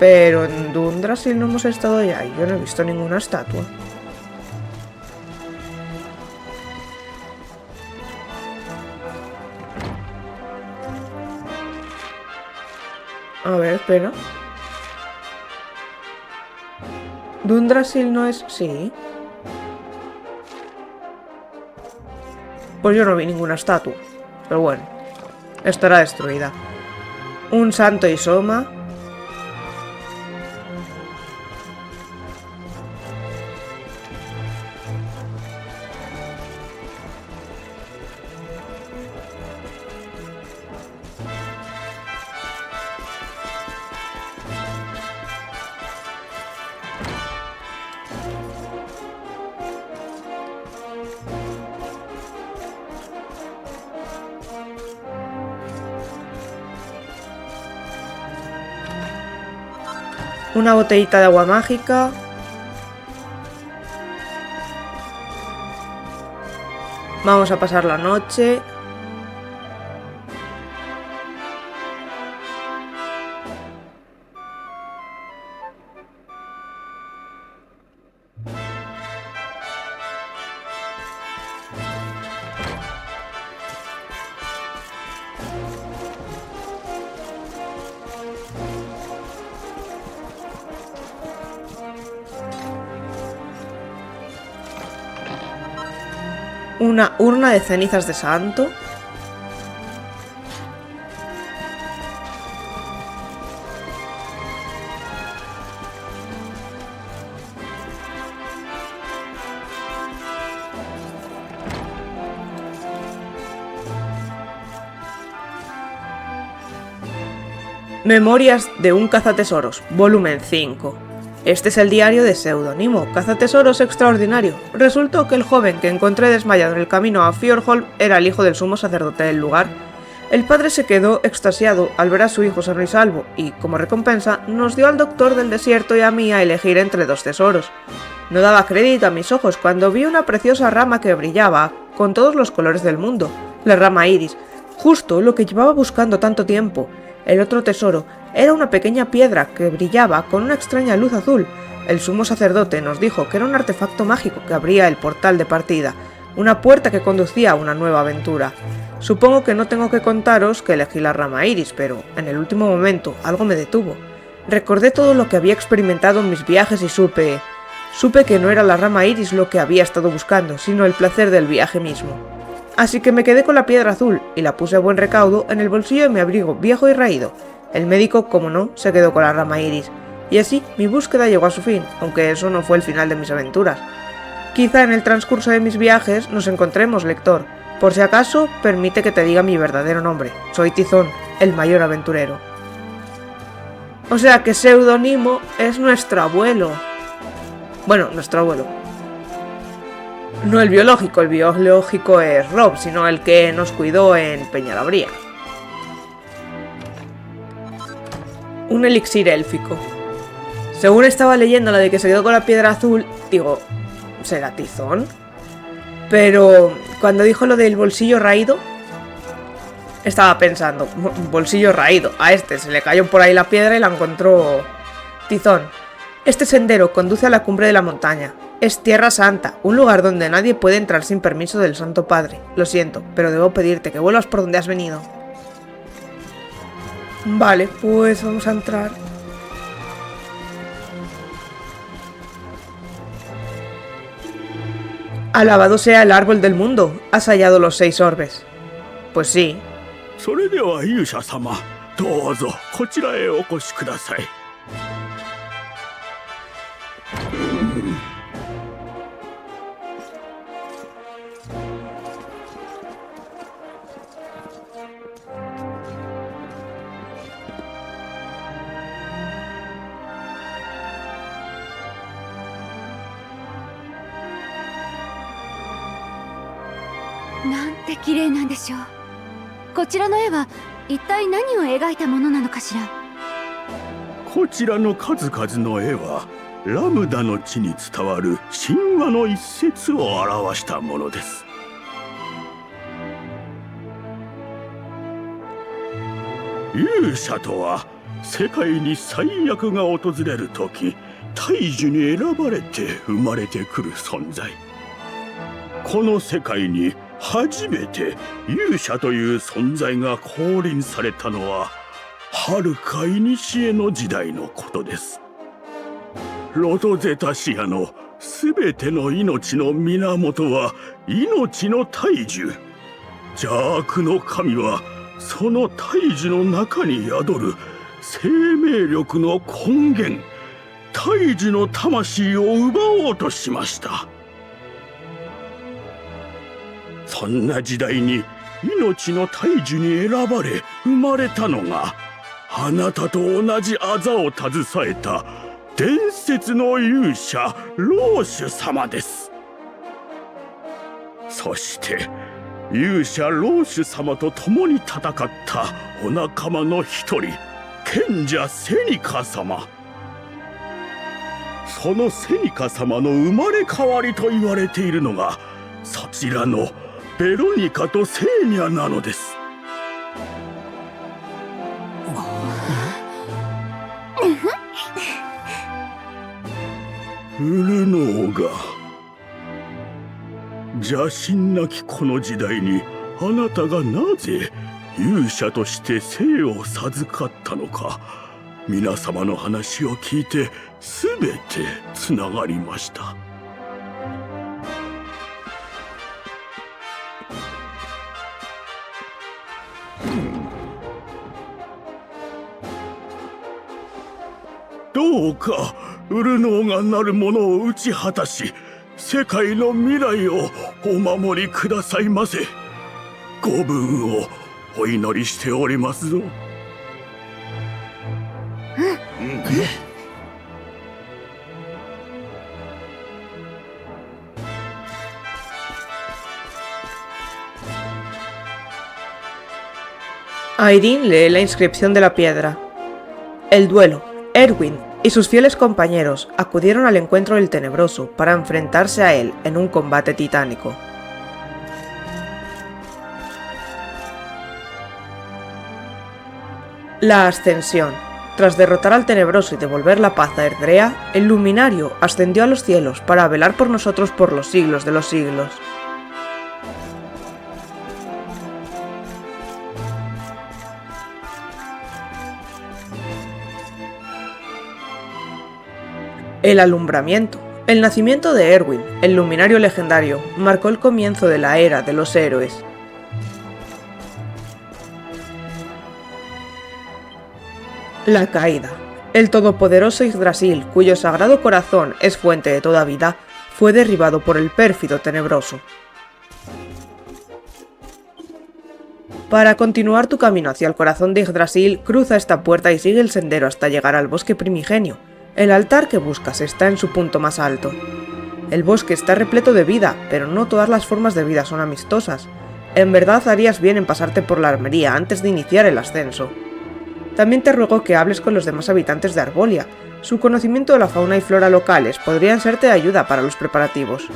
Pero en Dundrasil no hemos estado ya y yo no he visto ninguna estatua. A ver, espera. Dundrasil no es... Sí. Pues yo no vi ninguna estatua. Pero bueno. Estará destruida. Un santo Isoma. Una botellita de agua mágica. Vamos a pasar la noche. Una urna de cenizas de santo. Memorias de un cazatesoros, volumen 5. Este es el diario de Seudónimo, cazatesoros extraordinario. Resultó que el joven que encontré desmayado en el camino a Fjordholm era el hijo del sumo sacerdote del lugar. El padre se quedó extasiado al ver a su hijo sano y salvo, y, como recompensa, nos dio al doctor del desierto y a mí a elegir entre dos tesoros. No daba crédito a mis ojos cuando vi una preciosa rama que brillaba, con todos los colores del mundo, la rama iris, justo lo que llevaba buscando tanto tiempo. El otro tesoro era una pequeña piedra que brillaba con una extraña luz azul. El sumo sacerdote nos dijo que era un artefacto mágico que abría el portal de partida, una puerta que conducía a una nueva aventura. Supongo que no tengo que contaros que elegí la rama iris, pero en el último momento algo me detuvo. Recordé todo lo que había experimentado en mis viajes y supe que no era la rama iris lo que había estado buscando, sino el placer del viaje mismo. Así que me quedé con la piedra azul y la puse a buen recaudo en el bolsillo de mi abrigo viejo y raído. El médico, como no, se quedó con la rama iris. Y así mi búsqueda llegó a su fin, aunque eso no fue el final de mis aventuras. Quizá en el transcurso de mis viajes nos encontremos, lector. Por si acaso, permite que te diga mi verdadero nombre. Soy Tizón, el mayor aventurero. O sea que Seudónimo es nuestro abuelo. Bueno, nuestro abuelo. No el biológico es Rob, sino el que nos cuidó en Peñalabría. Un elixir élfico. Según estaba leyendo la de que se quedó con la piedra azul, digo, ¿será Tizón? Pero cuando dijo lo del bolsillo raído, estaba pensando, bolsillo raído, a este se le cayó por ahí la piedra y la encontró Tizón. Este sendero conduce a la cumbre de la montaña. Es Tierra Santa, un lugar donde nadie puede entrar sin permiso del Santo Padre. Lo siento, pero debo pedirte que vuelvas por donde has venido. Vale, pues vamos a entrar. Alabado sea el árbol del mundo, has hallado los 6 orbes. Pues sí. それでは勇者様、どうぞこちらへお越しください。なんて綺麗なんでしょう。こちらの絵は一体何を描いたものなのかしら。こちらの数々の絵はラムダの地に伝わる神話の一節を表したものです。勇者とは世界に最悪が訪れる時、大樹に選ばれて生まれてくる存在。この世界に初めて勇者という存在が降臨されたのは遥か古の時代のことです。ロドゼタシアのすべての命の源は命の大樹。邪悪の神はその大樹の中に宿る生命力の根源、大樹の魂を奪おうとしました。そんな時代に命の大樹に選ばれ生まれたのが、あなたと同じ痣を携えた伝説の勇者ローシュ様です。そして勇者ローシュ様と共に戦ったお仲間の一人、賢者セニカ様。そのセニカ様の生まれ変わりと言われているのが、そちらのベロニカとセーニャなのです。ウルノーが邪神なきこの時代に、あなたがなぜ勇者として生を授かったのか、皆様の話を聞いて全てつながりました。どうかウルノーがなるものを打ち果たし、世界の未来をお守りくださいませ。ご分をお祈りしておりますぞ。Airin lee la inscripción de la piedra. El duelo. Erwin y sus fieles compañeros acudieron al encuentro del Tenebroso para enfrentarse a él en un combate titánico. La ascensión. Tras derrotar al Tenebroso y devolver la paz a Erdrea, el Luminario ascendió a los cielos para velar por nosotros por los siglos de los siglos. El alumbramiento. El nacimiento de Erwin, el luminario legendario, marcó el comienzo de la era de los héroes. La caída. El todopoderoso Yggdrasil, cuyo sagrado corazón es fuente de toda vida, fue derribado por el pérfido Tenebroso. Para continuar tu camino hacia el corazón de Yggdrasil, cruza esta puerta y sigue el sendero hasta llegar al bosque primigenio. El altar que buscas está en su punto más alto. El bosque está repleto de vida, pero no todas las formas de vida son amistosas. En verdad harías bien en pasarte por la armería antes de iniciar el ascenso. También te ruego que hables con los demás habitantes de Arbolia. Su conocimiento de la fauna y flora locales podrían serte de ayuda para los preparativos.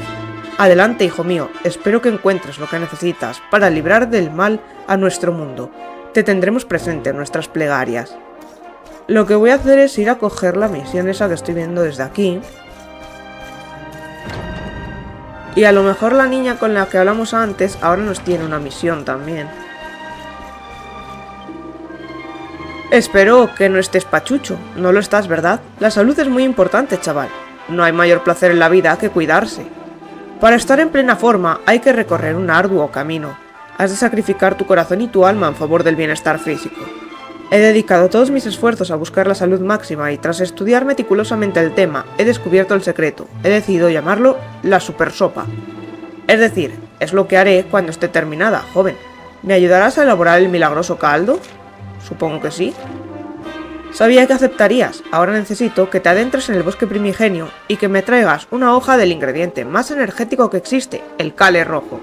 Adelante, hijo mío, espero que encuentres lo que necesitas para librar del mal a nuestro mundo. Te tendremos presente en nuestras plegarias. Lo que voy a hacer es ir a coger la misión esa que estoy viendo desde aquí. Y a lo mejor la niña con la que hablamos antes ahora nos tiene una misión también. Espero que no estés pachucho. No lo estás, ¿verdad? La salud es muy importante, chaval. No hay mayor placer en la vida que cuidarse. Para estar en plena forma hay que recorrer un arduo camino. Has de sacrificar tu corazón y tu alma en favor del bienestar físico. He dedicado todos mis esfuerzos a buscar la salud máxima y tras estudiar meticulosamente el tema, he descubierto el secreto. He decidido llamarlo la super sopa. Es decir, es lo que haré cuando esté terminada, joven. ¿Me ayudarás a elaborar el milagroso caldo? Supongo que sí. Sabía que aceptarías. Ahora necesito que te adentres en el bosque primigenio y que me traigas una hoja del ingrediente más energético que existe, el Kale rojo.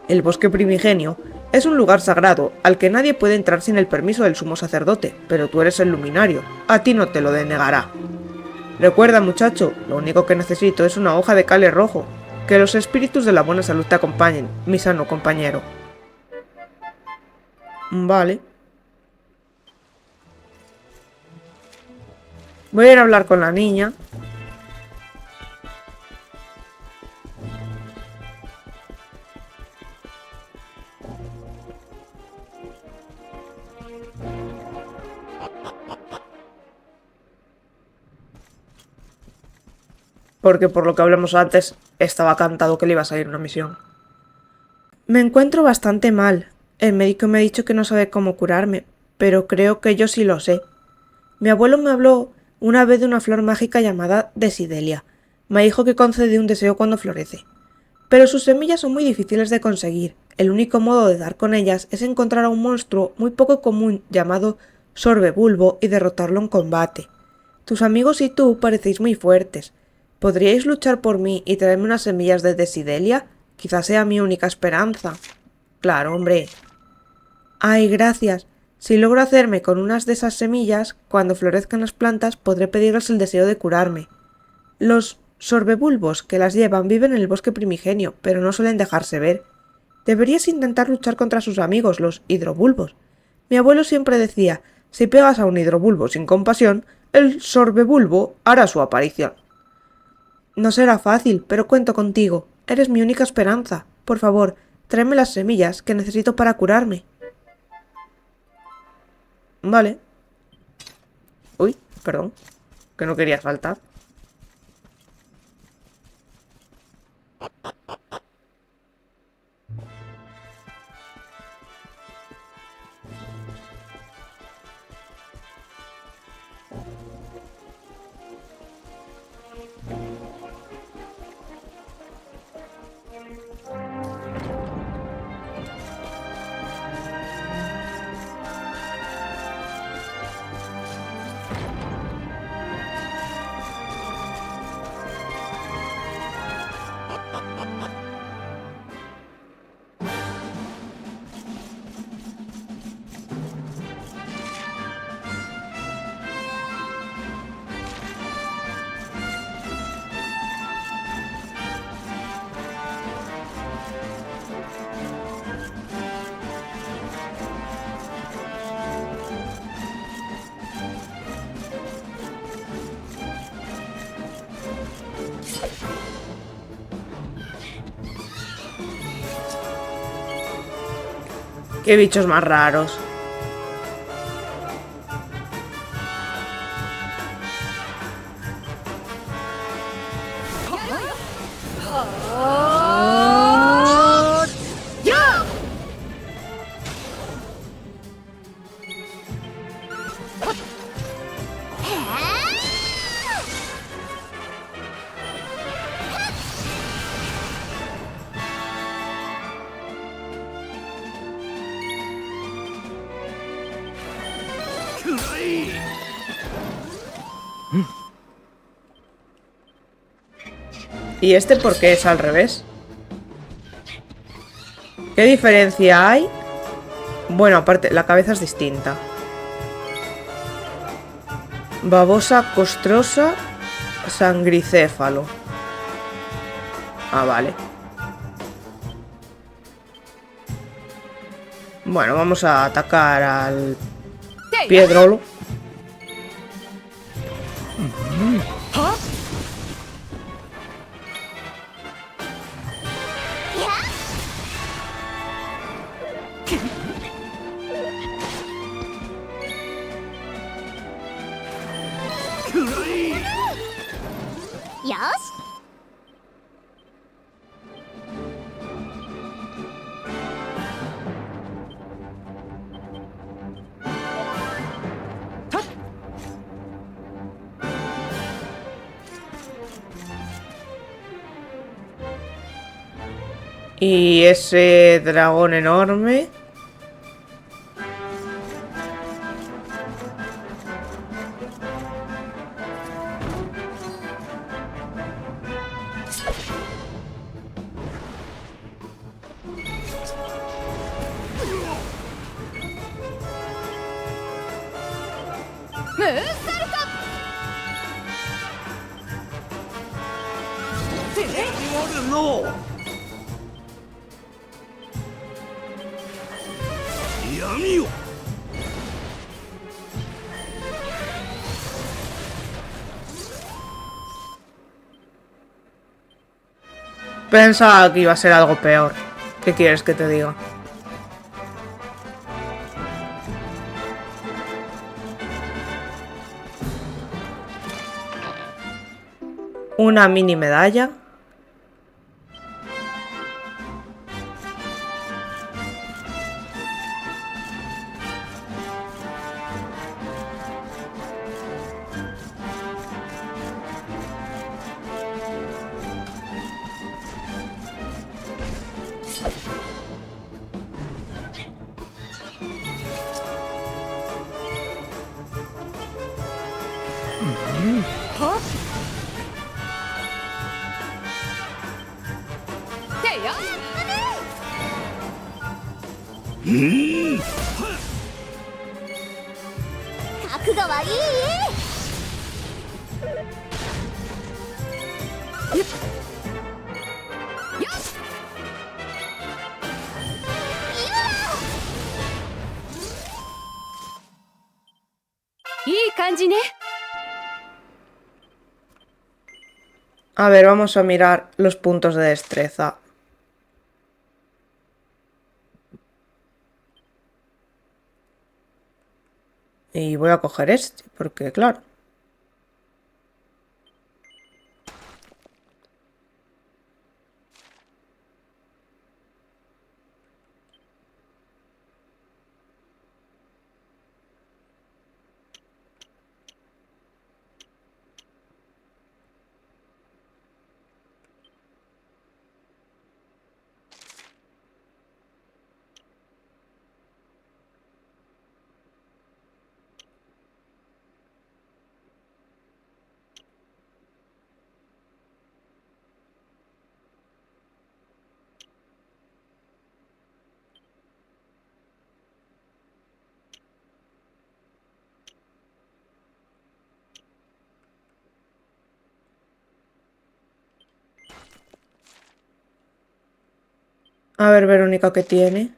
El bosque primigenio es un lugar sagrado al que nadie puede entrar sin el permiso del sumo sacerdote, pero tú eres el luminario, a ti no te lo denegará. Recuerda, muchacho, lo único que necesito es una hoja de Kale rojo. Que los espíritus de la buena salud te acompañen, mi sano compañero. Vale. Voy a ir a hablar con la niña. Porque por lo que hablamos antes, estaba cantado que le iba a salir una misión. Me encuentro bastante mal. El médico me ha dicho que no sabe cómo curarme, pero creo que yo sí lo sé. Mi abuelo me habló una vez de una flor mágica llamada Desidelia. Me dijo que concede un deseo cuando florece. Pero sus semillas son muy difíciles de conseguir. El único modo de dar con ellas es encontrar a un monstruo muy poco común llamado Sorbebulbo y derrotarlo en combate. Tus amigos y tú parecéis muy fuertes. ¿Podríais luchar por mí y traerme unas semillas de Desidelia? Quizás sea mi única esperanza. Claro, hombre. Ay, gracias. Si logro hacerme con unas de esas semillas, cuando florezcan las plantas podré pedirles el deseo de curarme. Los sorbebulbos que las llevan viven en el bosque primigenio, pero no suelen dejarse ver. Deberías intentar luchar contra sus amigos, los hidrobulbos. Mi abuelo siempre decía, si pegas a un hidrobulbo sin compasión, el sorbebulbo hará su aparición. No será fácil, pero cuento contigo. Eres mi única esperanza. Por favor, tráeme las semillas que necesito para curarme. Vale. Uy, perdón. Que no quería saltar. Qué bichos más raros. ¿Y este por qué es al revés? ¿Qué diferencia hay? Bueno, aparte, la cabeza es distinta. Babosa, costrosa, sangricéfalo. Ah, vale. Bueno, vamos a atacar al Piedrolo. Y ese dragón enorme. Pensaba que iba a ser algo peor. ¿Qué quieres que te diga? Una mini medalla.うん覚悟はいい？いい感じね。 A ver, vamos a mirar los puntos de destreza. Y voy a coger este, porque claro. A ver, Verónica, ¿qué tiene?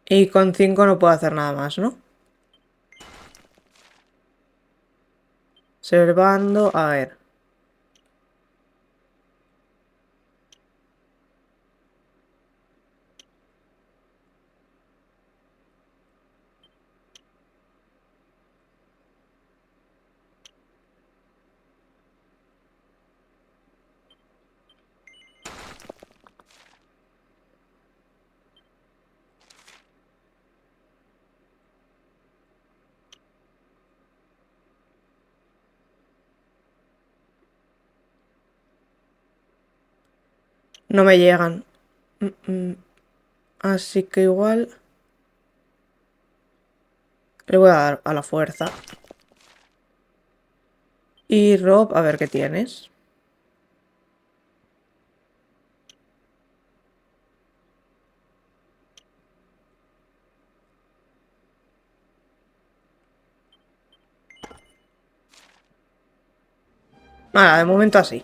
Y con 5 no puedo hacer nada más, ¿no? Observando, a ver. No me llegan. Así que igual... Le voy a dar a la fuerza. Y Rob, a ver qué tienes. Nada, de momento así.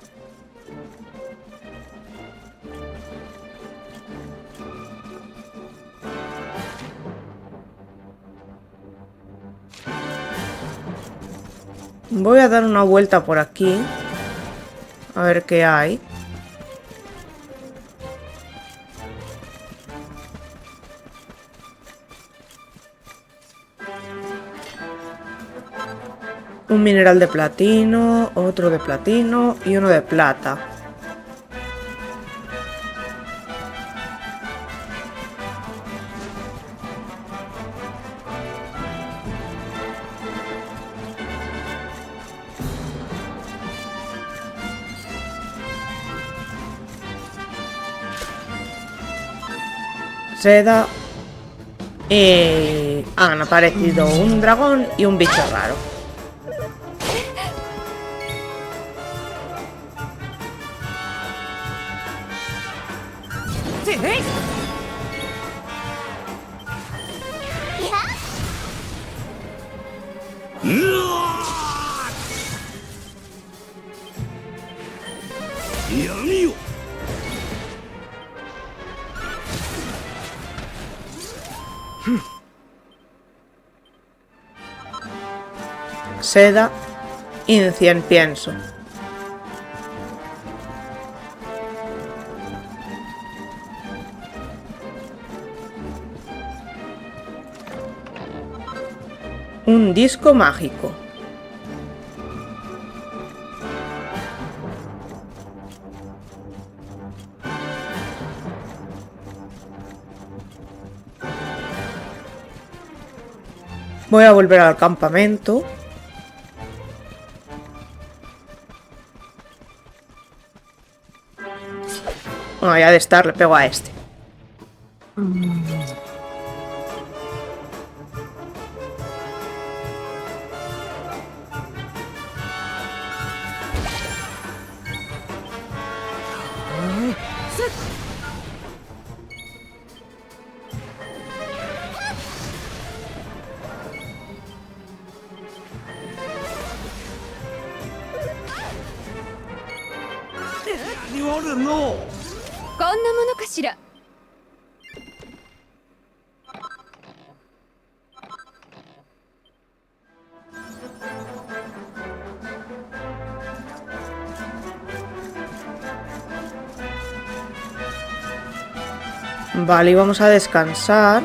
Voy a dar una vuelta por aquí. A ver qué hay. Un mineral de platino, otro de platino y uno de plata. Seda. Han aparecido un dragón y un bicho raro. 闇よ。Seda, incienso. Un disco mágico. Voy a volver al campamento. Bueno, ya de estar le pego a este.こんなものかしら。Vale, y vamos a descansar.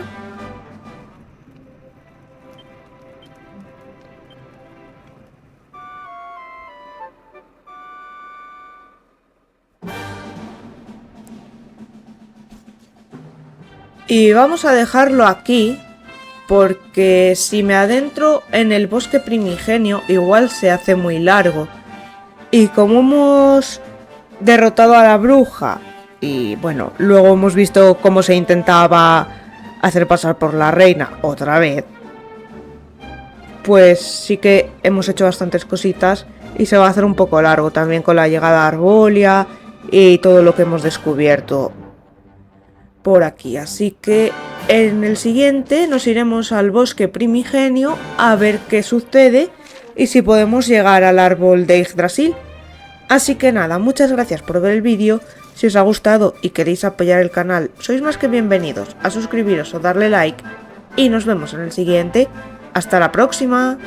Y vamos a dejarlo aquí, porque si me adentro en el bosque primigenio igual se hace muy largo. Y como hemos derrotado a la bruja, y bueno, luego hemos visto cómo se intentaba hacer pasar por la reina otra vez, pues sí que hemos hecho bastantes cositas y se va a hacer un poco largo también con la llegada a Arbolia y todo lo que hemos descubierto por aquí. Así que en el siguiente nos iremos al bosque primigenio a ver qué sucede y si podemos llegar al árbol de Yggdrasil. Así que nada, muchas gracias por ver el vídeo. Si os ha gustado y queréis apoyar el canal, sois más que bienvenidos a suscribiros o darle like. Y nos vemos en el siguiente. ¡Hasta la próxima!